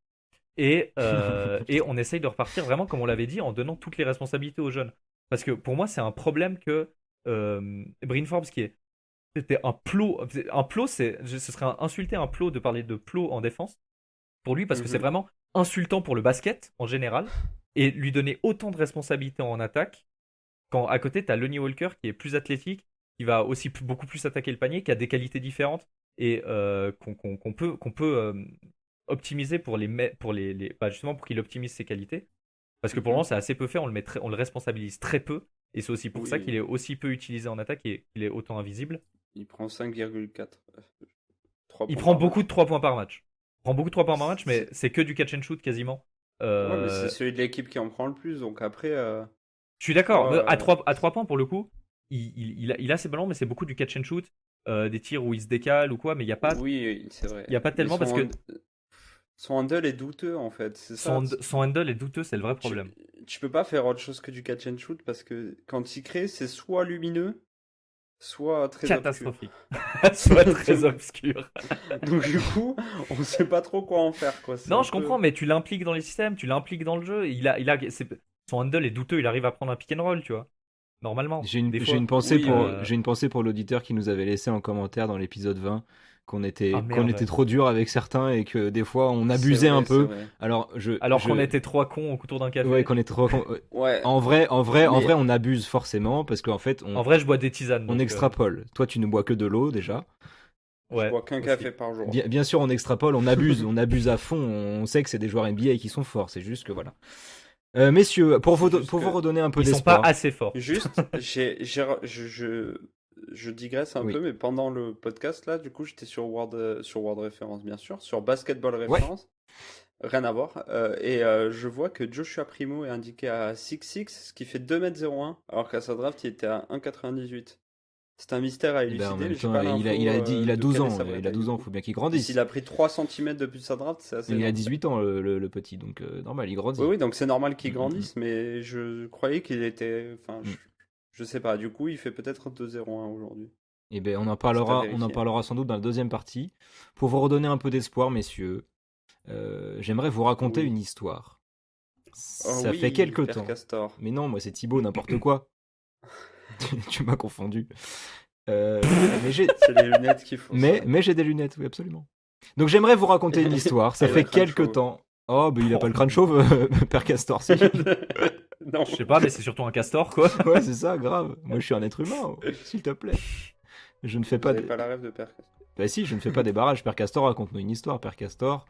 Et on essaye de repartir vraiment comme on l'avait dit en donnant toutes les responsabilités aux jeunes. Parce que pour moi, c'est un problème que Bryn Forbes c'était un plot. Un plot, ce serait insulter un plot de parler de plot en défense. Pour lui, parce que c'est vraiment insultant pour le basket en général, et lui donner autant de responsabilités en attaque, quand à côté, tu as Lonnie Walker qui est plus athlétique, qui va aussi beaucoup plus attaquer le panier, qui a des qualités différentes, et qu'on peut optimiser pour justement pour qu'il optimise ses qualités. Parce que pour le moment, c'est assez peu fait, on le responsabilise très peu, et c'est aussi pour ça qu'il est aussi peu utilisé en attaque et qu'il est autant invisible. Il prend 5,4. Il prend beaucoup de 3 points par match. Il prend beaucoup de 3 points par match, mais c'est que du catch and shoot quasiment. Ouais, mais c'est celui de l'équipe qui en prend le plus, donc après. Je suis d'accord. Ouais. À 3 points, pour le coup, il a ses ballons, mais c'est beaucoup du catch and shoot, des tirs où il se décale ou quoi, mais il n'y a pas. Oui, c'est vrai. Il n'y a pas tellement parce que. Son handle est douteux en fait. C'est ça. Son handle est douteux, c'est le vrai problème. Tu peux pas faire autre chose que du catch and shoot parce que quand il crée, c'est soit lumineux, soit très catastrophique. Soit très obscur. Donc du coup, on sait pas trop quoi en faire quoi. Non, je comprends, mais tu l'impliques dans les systèmes, tu l'impliques dans le jeu. Son handle est douteux, il arrive à prendre un pick and roll, tu vois. Normalement. J'ai une pensée pour l'auditeur qui nous avait laissé en commentaire dans l'épisode 20 qu'on était trop dur avec certains et que des fois on abusait un peu. Alors qu'on était trois cons autour d'un café. Ouais, qu'on était trop cons. Ouais. En vrai, on abuse forcément parce qu'en fait, en vrai, je bois des tisanes. On extrapole. Toi, tu ne bois que de l'eau déjà. Je bois qu'un café par jour. Bien sûr, on extrapole, on abuse à fond. On sait que c'est des joueurs NBA qui sont forts. C'est juste que voilà. Messieurs, pour vous redonner un peu d'espoir. Ils sont pas assez forts. Juste, je digresse un peu, mais pendant le podcast là, du coup, j'étais sur World Reference, bien sûr, sur Basketball Reference. Ouais. Rien à voir. Et je vois que Joshua Primo est indiqué à 6'6", ce qui fait 2m01, alors qu'à sa draft, il était à 1,98. C'est un mystère à Eh ben, en élucider. même J'ai temps, pas il a l'info dit, il a de 12 quelle est ans, sa vraie il a taille, 12 ans, du faut coup. bien qu'il Et grandisse. s'il a pris 3 cm depuis sa draft, c'est assez Il a long. 18 ans, le petit, donc normal, il grandit. Oui, oui, donc c'est normal qu'il Mm, mm, grandisse, mais je croyais qu'il était. Enfin, mm. je sais pas. Du coup, il fait peut-être 2-0-1 aujourd'hui. Eh ben, C'est à on en vérifier. parlera sans doute dans la deuxième partie. Pour vous redonner un peu d'espoir, messieurs, j'aimerais vous raconter Oui. une histoire. Oh Ça fait oui, quelque Père temps. Castor. Mais non, moi c'est Thibaut, n'importe quoi. Tu m'as confondu. Euh, mais j'ai C'est les lunettes qu'il faut. mais j'ai des lunettes, oui, absolument. Donc j'aimerais vous raconter une histoire. Ça Et le fait crâne quelque chauve. temps. Oh, mais il a pas le crâne chauve, Père Castor, si. Non. Je sais pas, mais c'est surtout un castor, quoi. Ouais, c'est ça, grave. Moi je suis un être humain, oh, s'il te plaît. Je ne fais Vous pas avez des... pas la rêve de Père Castor. Bah si, je ne fais pas des barrages. Père Castor, raconte-nous une histoire, Père Castor.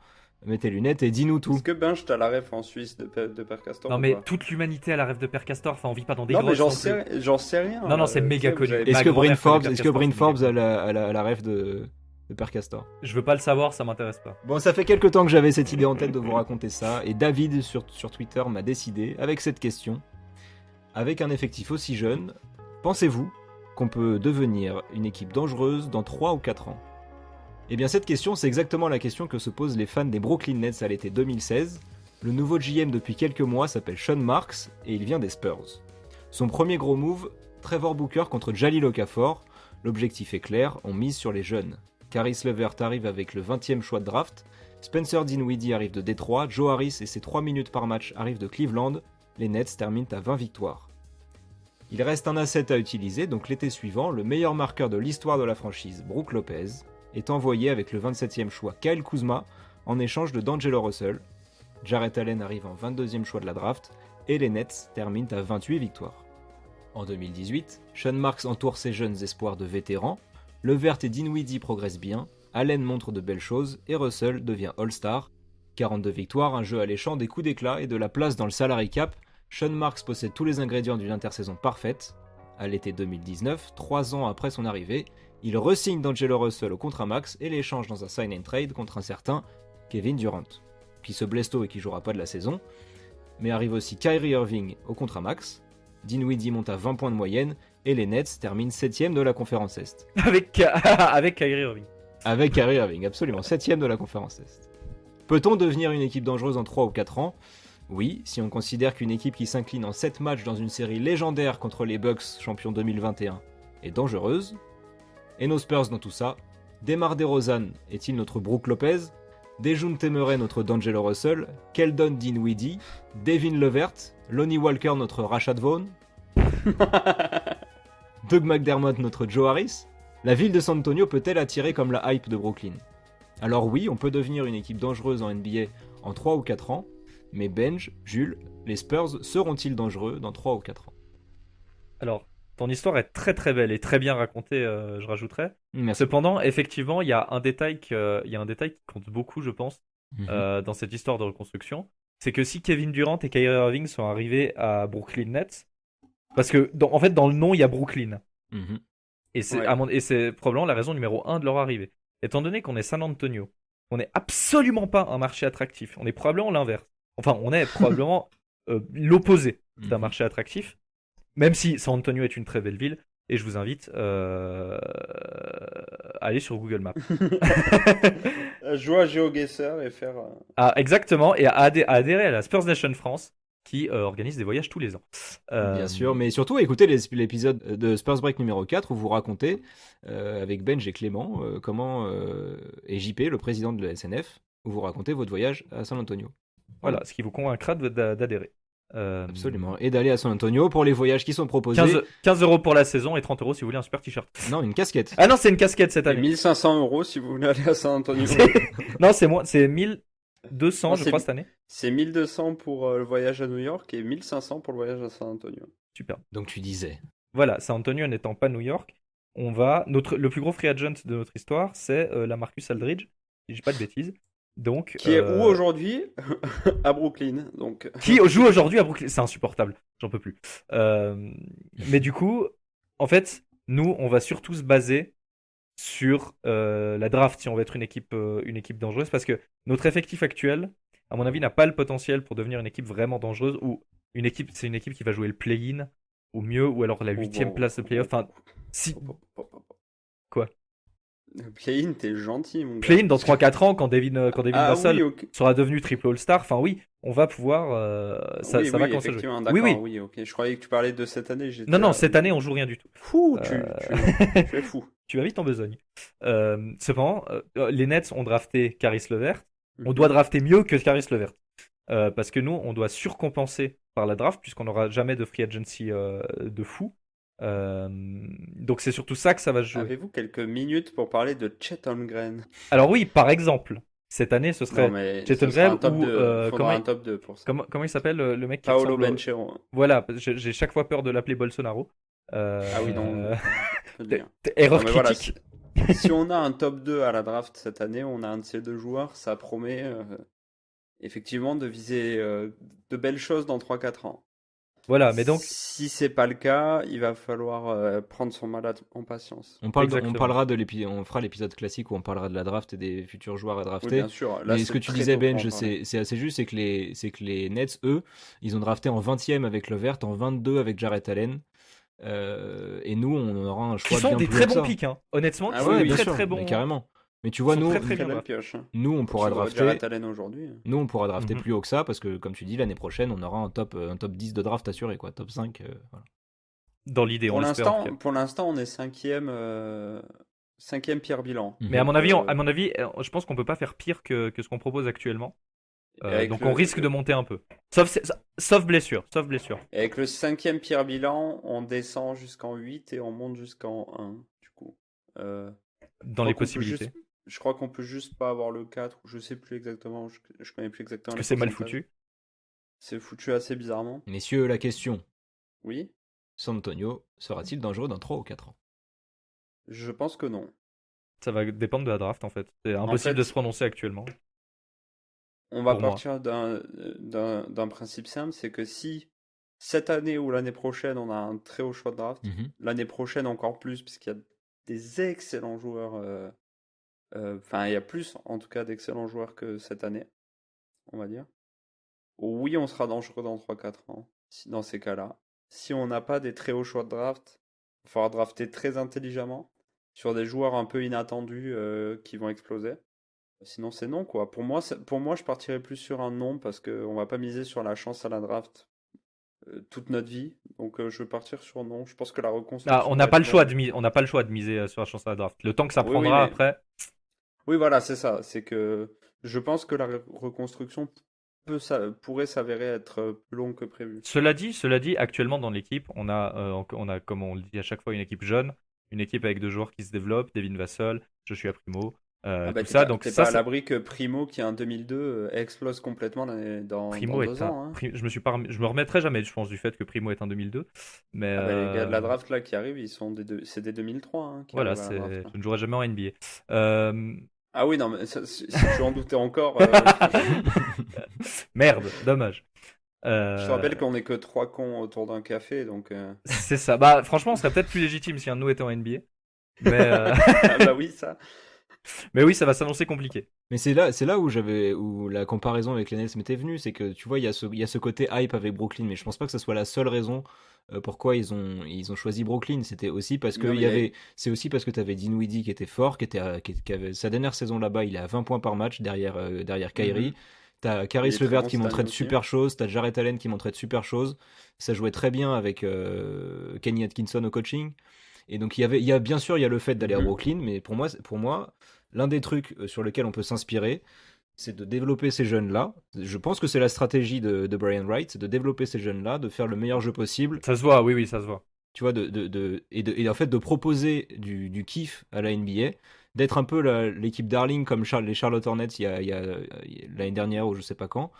Mets tes lunettes et dis-nous tout. Est-ce que Benj, t'as la rêve en Suisse de Père Castor Non, ou mais pas? toute l'humanité a la rêve de Père Castor. Enfin, on vit pas dans des Non, mais grottes. non plus. j'en sais rien. Non, non, c'est méga tu sais, connu. vous avez- Est-ce Ma que grand-mère Bryn connaît Forbes, Père est-ce que Castor, Bryn c'est Forbes méga a la rêve de Père Castor? Je veux pas le savoir, ça m'intéresse pas. Bon, ça fait quelque temps que j'avais cette idée en tête de vous raconter ça, et David sur Twitter m'a décidé avec cette question. Avec un effectif aussi jeune, pensez-vous qu'on peut devenir une équipe dangereuse dans 3 ou 4 ans? Eh bien cette question, c'est exactement la question que se posent les fans des Brooklyn Nets à l'été 2016. Le nouveau GM depuis quelques mois s'appelle Sean Marks et il vient des Spurs. Son premier gros move, Trevor Booker contre Jalil Okafor. L'objectif est clair, on mise sur les jeunes. Caris LeVert arrive avec le 20e choix de draft, Spencer Dinwiddie arrive de Détroit, Joe Harris et ses 3 minutes par match arrivent de Cleveland, les Nets terminent à 20 victoires. Il reste un asset à utiliser, donc l'été suivant, le meilleur marqueur de l'histoire de la franchise, Brook Lopez, est envoyé avec le 27e choix Kyle Kuzma en échange de D'Angelo Russell. Jarrett Allen arrive en 22e choix de la draft et les Nets terminent à 28 victoires. En 2018, Sean Marks entoure ses jeunes espoirs de vétérans, LeVert et Dinwiddie progressent bien, Allen montre de belles choses et Russell devient All-Star. 42 victoires, un jeu alléchant, des coups d'éclat et de la place dans le salary cap, Sean Marks possède tous les ingrédients d'une intersaison parfaite. À l'été 2019, 3 ans après son arrivée, il re-signe D'Angelo Russell au contrat max et l'échange dans un sign and trade contre un certain Kevin Durant, qui se blesse tôt et qui jouera pas de la saison. Mais arrive aussi Kyrie Irving au contrat max, Dinwiddie monte à 20 points de moyenne et les Nets terminent 7ème de la conférence Est. Avec Kyrie Irving. Avec Kyrie Irving, absolument, 7ème de la conférence Est. Peut-on devenir une équipe dangereuse en 3 ou 4 ans? Oui, si on considère qu'une équipe qui s'incline en 7 matchs dans une série légendaire contre les Bucks, champions 2021, est dangereuse. Et nos Spurs dans tout ça? Demar DeRozan est-il notre Brook Lopez? Dejounte Murray notre D'Angelo Russell? Keldon Dinwiddie? Devin Levert? Lonnie Walker notre Rashad Vaughn? Doug McDermott notre Joe Harris? La ville de San Antonio peut-elle attirer comme la hype de Brooklyn? Alors oui, on peut devenir une équipe dangereuse en NBA en 3 ou 4 ans, mais Benj, Jules, les Spurs seront-ils dangereux dans 3 ou 4 ans? Alors, ton histoire est très très belle et très bien racontée, je rajouterais. Merci. Cependant, effectivement, il y a un détail qui compte beaucoup, je pense, dans cette histoire de reconstruction. C'est que si Kevin Durant et Kyrie Irving sont arrivés à Brooklyn Nets, parce que en fait, dans le nom, il y a Brooklyn. Mhm. Et c'est, Ouais. et c'est probablement la raison numéro 1 de leur arrivée. Étant donné qu'on est San Antonio, on n'est absolument pas un marché attractif. On est probablement l'inverse. Enfin, on est probablement l'opposé d'un Mhm. marché attractif. Même si San Antonio est une très belle ville. Et je vous invite à aller sur Google Maps. Jouer à GeoGuessr et faire. Ah, exactement. Et à adhérer à la Spurs Nation France qui organise des voyages tous les ans. Bien sûr, mais surtout écoutez l'épisode de Spurs Break numéro 4 où vous racontez avec Benj et Clément et JP, le président de la SNF, où vous racontez votre voyage à San Antonio. Voilà, ce qui vous convaincra d'adhérer. Absolument. Et d'aller à San Antonio pour les voyages qui sont proposés. 15 € pour la saison et 30 € si vous voulez un super t-shirt. Non, une casquette. Ah non, c'est une casquette cette Et année. 1500 € si vous voulez aller à San Antonio. Non, c'est moins, c'est 1200 Non, je c'est- crois cette année. C'est 1200 pour le voyage à New York et 1500 pour le voyage à San Antonio. Super. Donc tu disais. Voilà, San Antonio n'étant pas New York, le plus gros free agent de notre histoire, c'est la Marcus Aldridge, si je dis pas de bêtises. Donc, Qui est où aujourd'hui? À Brooklyn. Donc. qui joue aujourd'hui à Brooklyn. C'est insupportable, j'en peux plus. Mais du coup, en fait, nous, on va surtout se baser sur la draft si on veut être une équipe dangereuse, parce que notre effectif actuel, à mon avis, n'a pas le potentiel pour devenir une équipe vraiment dangereuse, ou c'est une équipe qui va jouer le play-in, ou mieux, ou alors la 8e place de play-off. Enfin, Si... Hop, hop, hop, hop. Quoi? Le play-in, t'es gentil, mon gars. Play-in dans 3-4 ans, quand Devin Ah Vassell oui, ok. sera devenu triple All-Star, enfin oui, on va pouvoir... ça, Oui, ça va oui, commencer à jouer. effectivement, Oui, d'accord, oui. oui, ok. Je croyais que tu parlais de cette année, j'étais Non, non, là, cette année, on joue rien du tout. Fou, Euh, tu es fou. Tu vas vite en besogne. Cependant, les Nets ont drafté Caris LeVert. On Mhm. doit drafter mieux que Caris LeVert. Parce que nous, on doit surcompenser par la draft, puisqu'on n'aura jamais de free agency de fou. Donc c'est surtout ça que ça va se jouer. Avez-vous quelques minutes pour parler de Chet Holmgren? Alors oui, par exemple, cette année, ce Non, serait mais Chet ce sera un Holmgren top ou 2. Faudra comment, un top 2 pour ça. comment il s'appelle le mec qui Paolo ressemble Banchero. Voilà, j'ai chaque fois peur de l'appeler Bolsonaro. Ah oui, non, faut le dire. Erreur Non, mais voilà, critique. si on a un top 2 à la draft cette année, on a un de ces deux joueurs, ça promet effectivement de viser de belles choses dans 3-4 ans. Voilà, mais donc, Si c'est pas le cas, il va falloir prendre son mal en patience. On Exactement. parlera on fera l'épisode classique où on parlera de la draft et des futurs joueurs à Oui, drafter. bien sûr. Là, Mais ce c'est que tu très disais, tôt pour en Benj, parler. c'est assez juste, c'est que les Nets, eux, ils ont drafté en 20e avec Levert, en 22 avec Jarrett Allen. Et nous, on aura un qui choix sont bien des plus très haut que bons ça. picks, hein. Honnêtement, Ah qui oui, sont oui, des bien très sûr, très mais bons. carrément. Mais tu Ils vois, sont nous, très, très Très bien belle pioche. nous, on pourra Jarrett drafter, Allen aujourd'hui. nous, on pourra drafter Mhm. plus haut que ça parce que, comme tu dis, l'année prochaine, on aura un top 10 de draft assuré, quoi. Top 5. Voilà. Dans l'idée, on l'espère en tout cas. Pour l'instant, on est cinquième pire bilan. Mais à Mhm. mon avis, Euh, je pense qu'on peut pas faire pire que ce qu'on propose actuellement. avec Donc on risque de monter un peu. Sauf blessure, sauf blessure. avec le cinquième pire bilan, on descend jusqu'en 8 et on monte jusqu'en 1, du coup. Dans les possibilités. Je crois qu'on peut juste pas avoir le 4, ou je sais plus exactement, je connais plus exactement Parce que les c'est mal pourcentages. foutu. C'est foutu assez bizarrement. Messieurs, la question, Oui, San Antonio sera-t-il dangereux dans 3 ou 4 ans? je pense que non. Ça va dépendre de la draft en fait. C'est impossible fait, de se prononcer actuellement. On va Pour moi. partir d'un principe simple, c'est que si cette année ou l'année prochaine, on a un très haut choix de draft, Mhm. l'année prochaine encore plus, puisqu'il y a des excellents joueurs, enfin, il y a plus en tout cas d'excellents joueurs que cette année, on va dire. Oui, on sera dangereux dans 3-4 ans, dans ces cas-là. Si on n'a pas des très hauts choix de draft, il faudra drafter très intelligemment sur des joueurs un peu inattendus qui vont exploser. Sinon, c'est non, quoi. Pour moi, je partirais plus sur un non parce qu'on va pas miser sur la chance à la draft toute notre vie. Donc, je vais partir sur non. Je pense que la reconstruction. On n'a va pas être le choix longue. on n'a pas le choix de miser sur la chance à la draft. Le temps que ça Oui, prendra mais- après. Oui, voilà, c'est ça. C'est que je pense que la reconstruction pourrait s'avérer être plus longue que prévu. Cela dit, actuellement dans l'équipe, on a, comme on le dit à chaque fois, une équipe jeune, une équipe avec deux joueurs qui se développent, Devin Vassell, Joshua Primo, Ah bah, tout ça. Donc t'es ça, pas à l'abri que Primo, qui est en 2002, explose complètement dans Primo 2 ans. Hein. Je me remettrai jamais, je pense, du fait que Primo est un 2002. Mais Ah bah, les gars de la draft là qui arrivent, c'est des 2003 hein, qui voilà, arrivent à la draft, là. je ne jouerai jamais en NBA. Euh, Ah oui, non, mais si tu en doutais encore, Merde, dommage. je te rappelle qu'on est que 3 cons autour d'un café, donc. C'est ça. Bah, franchement, on serait peut-être plus légitime si un de nous était en NBA. Mais, Ah bah oui, ça. mais oui, ça va s'annoncer compliqué. Mais c'est là où la comparaison avec les Nets m'était venue, c'est que tu vois, il y a ce côté hype avec Brooklyn, mais je pense pas que ce soit la seule raison pourquoi ils ont choisi Brooklyn. C'était aussi parce que Non, mais c'est aussi parce que tu avais Dinwiddie qui était fort, qui avait sa dernière saison là-bas, il est à 20 points par match derrière Kyrie. Mhm. T'as Il Caris est très LeVert bon qui cette montrait année de aussi. super choses, t'as Jarrett Allen qui montrait de super choses. Ça jouait très bien avec Kenny Atkinson au coaching. Et donc bien sûr il y a le fait d'aller à Mhm. Brooklyn, mais pour moi l'un des trucs sur lequel on peut s'inspirer, c'est de développer ces jeunes-là. Je pense que c'est la stratégie de Brian Wright, c'est de développer ces jeunes-là, de faire le meilleur jeu possible, Ça se voit, oui, ça se voit. tu vois, et en fait de proposer du kiff à la NBA, d'être un peu l'équipe darling comme les Charlotte Hornets il y a l'année dernière ou je sais pas quand.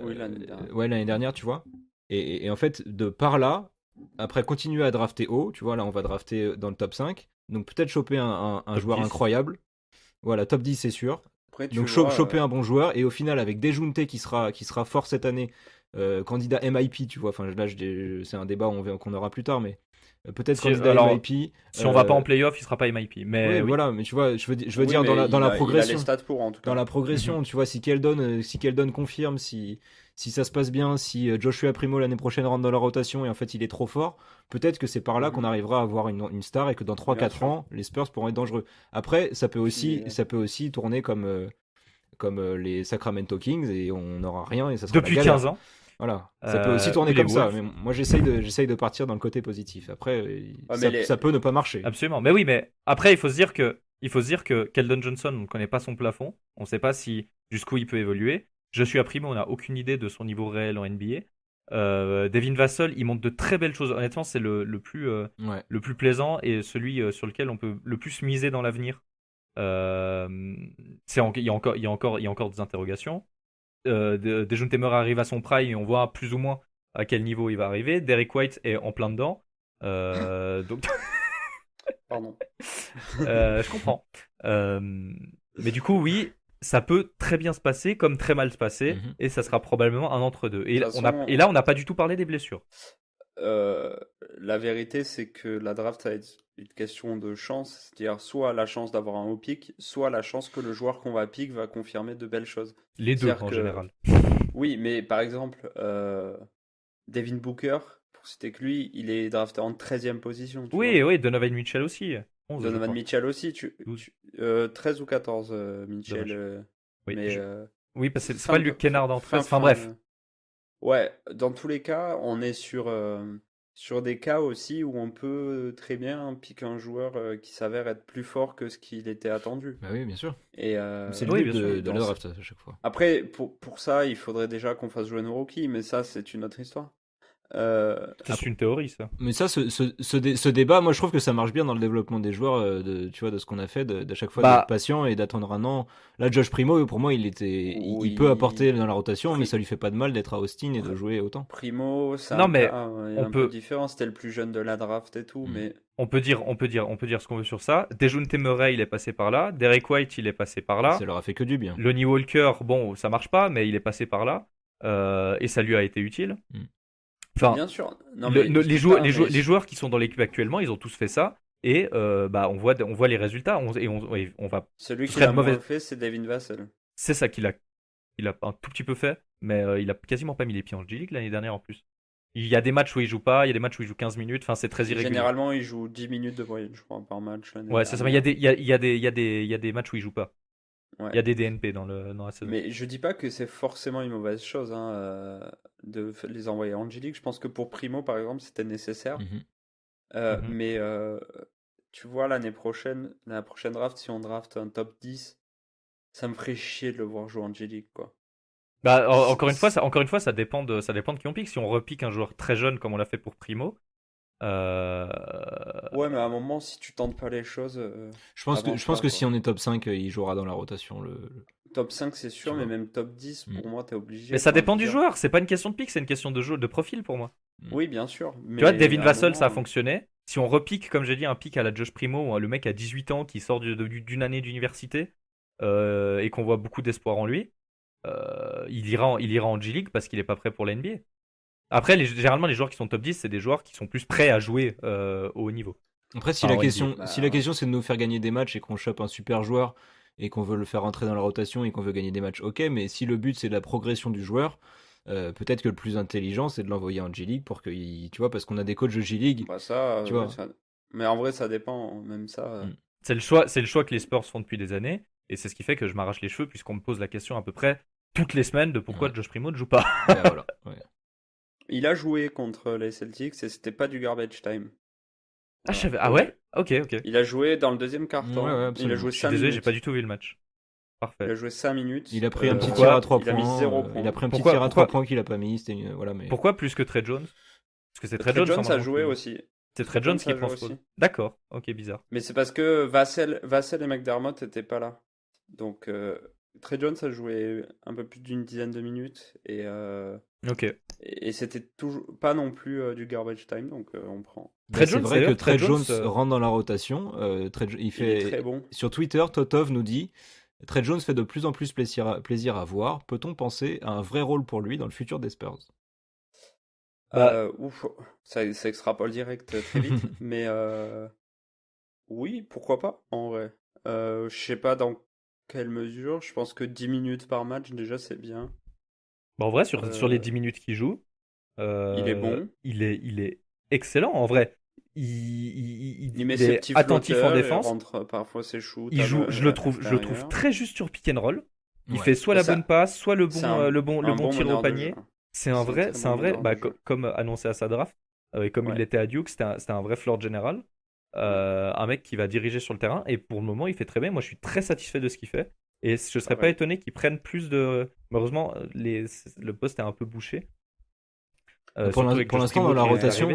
Oui, l'année dernière. Ouais, l'année dernière, tu vois. Et en fait, de par là, après continuer à drafter haut, tu vois, là on va drafter dans le top 5, donc peut-être choper un Top joueur 10. incroyable. Voilà, top 10 c'est sûr. Après, tu Donc vois, choper un bon joueur et au final avec Dejounte qui sera fort cette année, candidat MIP, tu vois. Enfin, là, c'est un débat qu'on aura plus tard, mais peut-être Si, candidat alors, MIP. Si on va pas en playoff, il sera pas MIP. Mais Oui, voilà, mais tu vois, je veux Oui, dire mais dans la il a progression. les stats pour, en tout Dans cas. la progression, tu vois, si Keldon confirme, si ça se passe bien, si Joshua Primo l'année prochaine rentre dans la rotation et en fait il est trop fort, peut-être que c'est par là qu'on arrivera à avoir une star et que dans Bien 3-4 sûr. ans, les Spurs pourront être dangereux. Après, ça peut aussi, Puis, ça peut aussi tourner comme les Sacramento Kings et on n'aura rien et ça sera depuis la galère. 15 ans. Voilà, ça peut aussi tourner ou les comme ça, Wolves. mais moi j'essaye de partir dans le côté positif. Après, Ouais, mais ça peut ne pas marcher. Absolument. Mais oui, mais après, il faut se dire que Keldon Johnson, on ne connaît pas son plafond. On ne sait pas jusqu'où il peut évoluer. Joshua Primo, on n'a aucune idée de son niveau réel en NBA. Devin Vassell, il montre de très belles choses. Honnêtement, c'est le Ouais. plus plaisant et celui sur lequel on peut le plus miser dans l'avenir. Il y a encore des interrogations. Dejounte Murray arrive à son prime et on voit plus ou moins à quel niveau il va arriver. Derek White est en plein dedans. Donc Pardon. je comprends. Mais du coup, oui, ça peut très bien se passer comme très mal se passer, Mhm. et ça sera probablement un entre-deux. Et, De toute là, façon- on n'a pas du tout parlé des blessures. La vérité, c'est que la draft, ça va être une question de chance. C'est-à-dire soit la chance d'avoir un haut pick, soit la chance que le joueur qu'on va pick va confirmer de belles choses. Les deux, C'est-à-dire en que- général. Oui, mais par exemple, Devin Booker, pour citer que lui, il est drafté en 13e position. Tu Oui, vois. oui, Donovan Mitchell aussi. 11, je Donovan crois. Mitchell aussi. 12. 13 ou 14, Mitchell. Dommage. Oui, Mais, oui, parce que c'est fin pas de- Luke Kennard en 13. Enfin fin, bref. Ouais, dans tous les cas, on est sur des cas aussi où on peut très bien piquer un joueur qui s'avère être plus fort que ce qu'il était attendu. Bah oui, bien sûr. Et C'est le oui, but bien sûr. de la dans draft à chaque fois. Après, pour ça, il faudrait déjà qu'on fasse jouer nos rookies, mais ça, c'est une autre histoire. C'est une théorie, ça. Mais ça, ce débat, moi je trouve que ça marche bien dans le développement des joueurs, tu vois, de ce qu'on a fait, d'à chaque fois Bah. d'être patient et d'attendre un an. Là, Josh Primo, pour moi, il Oui. peut apporter dans la rotation, mais Pri- ça lui fait pas de mal d'être à Austin et de jouer autant. Primo, c'est Non, un mais cas on un peut- peu différent. C'était le plus jeune de la draft et tout, Mm. mais On peut dire ce qu'on veut sur ça. Dejounte Murray, il est passé par là. Derek White, il est passé par là. Ça leur a fait que du bien. Lonnie Walker, bon, ça marche pas, mais il est passé par là. Et ça lui a été utile. Mm. Enfin, bien sûr. Non, mais je les dis joueurs, pas, les, mais les joueurs qui sont dans l'équipe actuellement, ils ont tous fait ça. Et on voit les résultats. Et on va. celui ce qui serait l'a de mauvais- moins fait, c'est Devin Vassell. C'est ça qu'il a un tout petit peu fait, mais il a quasiment pas mis les pieds en G-League l'année dernière en plus. Il y a des matchs où il joue pas, il y a des matchs où il joue 15 minutes. Enfin, c'est très irrégulier. Généralement, il joue 10 minutes de moyenne, je crois, par match. l'année Ouais, c'est ça. Mais il dernière. y a des matchs où il joue pas. Ouais. Il y a des DNP dans la saison. Mais je dis pas que c'est forcément une mauvaise chose hein, les envoyer en G-League. Je pense que pour Primo, par exemple, c'était nécessaire. Mhm. Mhm. Mais tu vois, la prochaine draft, si on draft un top 10, ça me ferait chier de le voir jouer en G-League, quoi. Bah, encore une fois, ça dépend de qui on pique. Si on repique un joueur très jeune comme on l'a fait pour Primo, Ouais, mais à un moment, si tu tentes pas les choses, Je pense avance que pas, si quoi. on est top 5, il jouera dans la rotation. Top 5, c'est sûr, Tu mais vois. même top 10, pour moi, t'es obligé. mais ça Enfin, dépend je du veux dire- joueur. C'est pas une question de pique, c'est une question de profil pour moi. Oui, bien sûr. Tu vois, mais Devin à un Vassell, ça a moment, fonctionné. Si on repique, comme j'ai dit, un pic à la Josh Primo, le mec a 18 ans qui sort d'une année d'université et qu'on voit beaucoup d'espoir en lui, il ira en G-League parce qu'il est pas prêt pour la NBA. Après, généralement, les joueurs qui sont top 10, c'est des joueurs qui sont plus prêts à jouer au haut niveau. Après, si Ah, la ouais, question, bah, si la question c'est de nous faire gagner des matchs et qu'on chope un super joueur et qu'on veut le faire entrer dans la rotation et qu'on veut gagner des matchs, ok, mais si le but c'est la progression du joueur, peut-être que le plus intelligent c'est de l'envoyer en G-League pour que, tu vois, parce qu'on a des coachs de G-League. bah ça, Tu vois. Mais en vrai, ça dépend. Même ça. Mm. C'est le choix que les Spurs font depuis des années, et c'est ce qui fait que je m'arrache les cheveux puisqu'on me pose la question à peu près toutes les semaines de pourquoi Ouais. Josh Primo ne joue pas. Bah, voilà, ouais. Il a joué contre les Celtics et c'était pas du garbage time. Ah, je savais. Ah ouais. Ok. Il a joué dans le deuxième quart-temps. Ouais, ouais, il a absolument. joué Je suis 5 désolé, j'ai minutes. pas du tout vu le match. Il Parfait. a joué 5 minutes. Il a pris un petit Pourquoi tir à 3 il a points. mis 0 Il a pris un petit Pourquoi- tir à 3 pourquoi- points qu'il a pas mis. Voilà, mais. Pourquoi plus que Trey Jones? Parce que c'est Trey Trey Jones. Jones a normalement, joué qui- aussi. C'est Trey Jones qui a prend joué ce rôle. aussi. D'accord. Ok, bizarre. Mais c'est parce que Vassell et McDermott n'étaient pas là. Donc Trey Jones a joué un peu plus d'une dizaine de minutes Ok. et c'était toujours pas non plus du garbage time, donc on prend. Bah, Trey c'est Jones, vrai que d'ailleurs, Trey Trey Jones Jones, rentre dans la rotation. Il Il est fait très bon. sur Twitter, Totov nous dit Trey Jones fait de plus en plus plaisir à voir. Peut-on penser à un vrai rôle pour lui dans le futur des Spurs? Ouf, ça extrapole direct très vite, mais oui, pourquoi pas, en vrai. Je sais pas dans quelle mesure, je pense que 10 minutes par match, déjà, c'est bien. En vrai, sur les Euh, 10 minutes qu'il joue, il est bon, il est excellent. En vrai, il met il ses est petits attentif en flotteurs, il défense. rentre parfois ses shoots Il joue, à je le trouve l'extérieur. très juste sur pick and roll. Il Ouais. fait soit Et la bonne passe, soit c'est le un bon bon tir au meneur de jeu. panier. C'est un très C'est bon un vrai, meneur de jeu. comme annoncé à sa draft, et comme il Ouais. l'était à Duke, c'était un vrai floor general. Ouais, Un mec qui va diriger sur le terrain. Et pour le moment, il fait très bien. Moi, je suis très satisfait de ce qu'il fait. Et je serais pas pareil. étonné qu'il prenne plus de. Malheureusement, le poste est un peu bouché. Surtout avec Pour Josh l'instant Primo dans la qui vient d'arriver.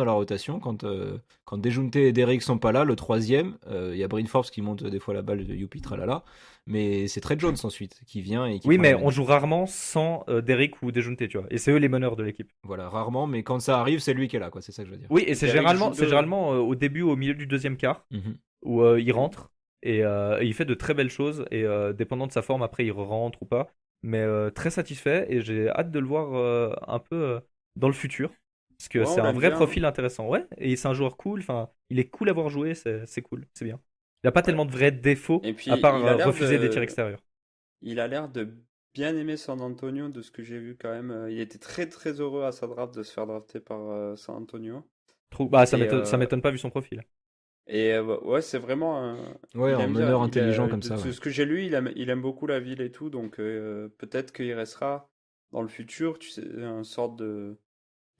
rotation, quand Dejounte et Derrick sont pas là, le troisième, il y a Bryn Forbes qui monte des fois la balle de Youpi tralala, mais c'est Trey Jones ensuite qui vient et qui Oui, prend mais la on main. joue rarement sans Derrick ou Dejounte, tu vois. Et c'est eux les meneurs de l'équipe. Voilà, rarement, mais quand ça arrive, c'est lui qui est là, quoi. C'est ça que je veux dire. Oui, et c'est Derrick joue c'est deux. généralement au début, au milieu du deuxième quart, Mhm. où il rentre et il fait de très belles choses. Et dépendant de sa forme, après, il rentre ou pas. Mais très satisfait et j'ai hâte de le voir un peu dans le futur. Parce que Ouais, c'est on un l'aime vrai bien. profil intéressant. Ouais, et c'est un joueur cool. Enfin, il est cool à voir jouer, c'est cool, c'est bien. Il n'a pas Ouais. tellement de vrais défauts Et à puis, part refuser des tirs extérieurs. il a l'air de bien aimer San Antonio de ce que j'ai vu quand même. Il était très très heureux à sa draft de se faire drafter par San Antonio. Bah, Et, ça m'étonne pas vu son profil. ouais, c'est vraiment Ouais, il un aime bien. meneur intelligent comme ça, De ouais. ce que j'ai lu, il aime beaucoup la ville et tout, donc peut-être qu'il restera dans le futur, tu sais, un sorte de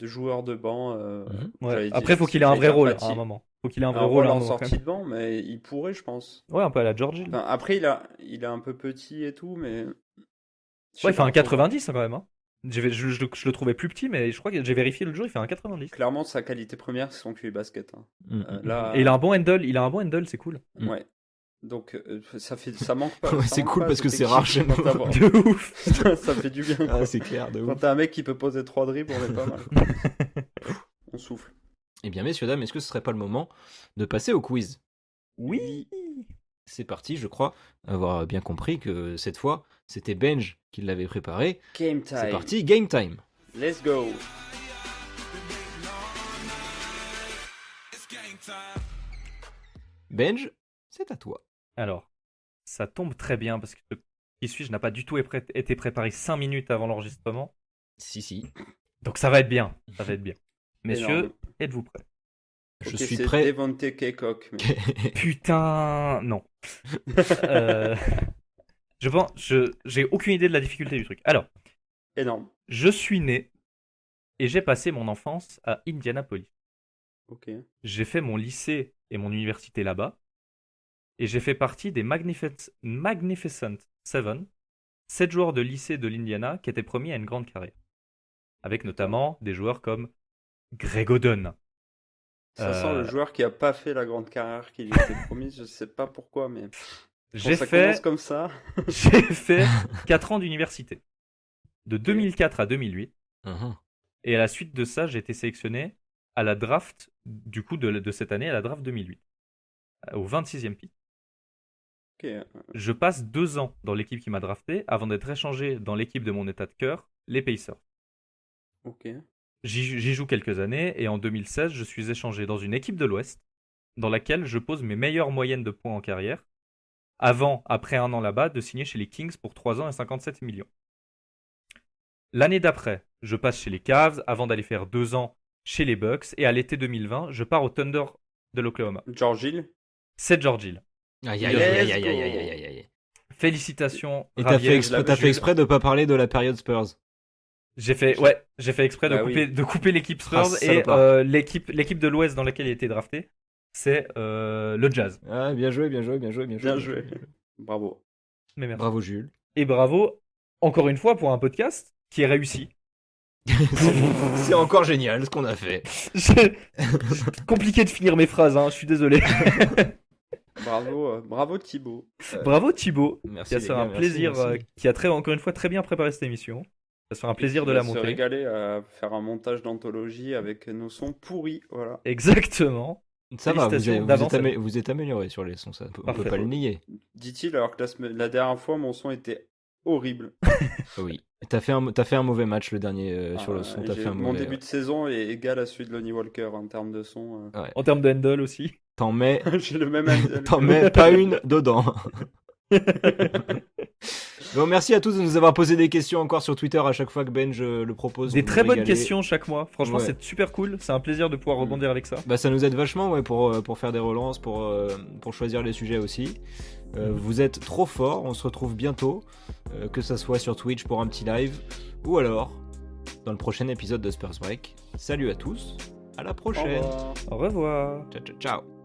joueur de banc. Mhm. Ouais. Après, faut qu'il ait un vrai rôle à un moment. Faut qu'il ait un Un vrai rôle rôle à un en moment quand sortie même. de banc, mais il pourrait, je pense. Ouais, un peu à la George Hill. Enfin, après, il est un peu petit et tout, mais je Ouais, sais il fait un pas, faut voir. 90 hein, quand même. Hein. Je le trouvais plus petit, mais je crois que j'ai vérifié l'autre jour, il fait un 90. Clairement, sa qualité première, c'est son QI basket, hein. Mm, mm, mm. Et Là, il a un bon handle, c'est cool. Mm. ouais. Donc, ça manque pas, Ouais, ça c'est manque cool pas à parce que cette c'est rare équipe chez d'en nous. avoir. De ouf. Ça fait du bien, Ah, quoi. c'est clair, de Quand ouf. t'as un mec qui peut poser 3 dribbles, on est pas mal. On souffle. Eh bien, messieurs, dames, est-ce que ce serait pas le moment de passer au quiz? Oui. C'est parti, je crois avoir bien compris que cette fois, c'était Benj qui l'avait préparé. Game C'est time. parti, game time. Let's go. Benj, c'est à toi. Alors, ça tombe très bien parce que ce qui suit, je n'a pas du tout été préparé 5 minutes avant l'enregistrement. Si. Donc ça va être bien. Ça va être bien. Messieurs, Énorme. êtes-vous prêts? Je Ok, suis c'est prêt. Devontae Kaycock. Mais... Putain, non. Euh, j'ai aucune idée de la difficulté du truc. Alors, Énorme. je suis né et j'ai passé mon enfance à Indianapolis. Ok. J'ai fait mon lycée et mon université là-bas. Et j'ai fait partie des Magnificent Seven, 7 joueurs de lycée de l'Indiana qui étaient promis à une grande carrière. Avec notamment des joueurs comme Greg Oden. Ça sent le Euh, joueur qui a pas fait la grande carrière qui lui était promise. Je sais pas pourquoi, mais quand J'ai ça commence fait, comme ça. j'ai fait 4 ans d'université. De 2004 à 2008. Mhm. Et à la suite de ça, j'ai été sélectionné à la draft, du coup, de cette année, à la draft 2008. Au 26e pick. Ok. Je passe 2 ans dans l'équipe qui m'a drafté avant d'être échangé dans l'équipe de mon état de cœur, les Pacers. Ok. J'y joue quelques années et en 2016, je suis échangé dans une équipe de l'Ouest dans laquelle je pose mes meilleures moyennes de points en carrière avant, après un an là-bas, de signer chez les Kings pour 3 ans et 57 millions. L'année d'après, je passe chez les Cavs avant d'aller faire 2 ans chez les Bucks et à l'été 2020, je pars au Thunder de l'Oklahoma. George Hill. C'est George Hill. Aïe, aïe, aïe, aïe, aïe, aïe. Félicitations, Et t'as Raviel. fait exprès, je l'avais- exprès de pas parler de la période Spurs. J'ai fait exprès Bah oui. de couper l'équipe Spurs Ah, et salopard. l'équipe de l'Ouest dans laquelle il a été drafté, c'est le Jazz. Ah, bien joué. Bien joué. Bravo. Mais merci. Bravo Jules. Et bravo, encore une fois, pour un podcast qui est réussi. C'est encore génial ce qu'on a fait. Compliqué de finir mes phrases, hein, je suis désolé. Bravo Thibaut. Bravo Thibaut, Merci qui a les fait gars, un merci, plaisir, merci. qui a encore une fois très bien préparé cette émission. Ça se fait un plaisir de la Se monter. régaler à faire un montage d'anthologie avec nos sons pourris. Voilà. Exactement. Ça va, Félicitations d'avance à vous êtes amélioré sur les sons, ça, on peut Parfait. pas le nier. Dit-il, alors que la dernière fois, mon son était horrible. Oui. T'as fait un mauvais match le dernier sur le son. T'as fait un Mon mauvais. début de saison est égal à celui de Lonnie Walker en termes de son. Ouais. En termes de handle aussi. T'en mets, J'ai le même avis. t'en mets pas une dedans. Bon, merci à tous de nous avoir posé des questions encore sur Twitter à chaque fois que Ben je le propose. Des Vous très nous bonnes régalez. questions chaque mois. Franchement, Ouais. c'est super cool. C'est un plaisir de pouvoir rebondir avec ça. Bah, ça nous aide vachement ouais, pour faire des relances, pour choisir les sujets aussi. Vous êtes trop forts, on se retrouve bientôt, que ça soit sur Twitch pour un petit live, ou alors dans le prochain épisode de Spurs Break. Salut à tous, à la Au prochaine. revoir. Au revoir. Ciao, ciao, ciao.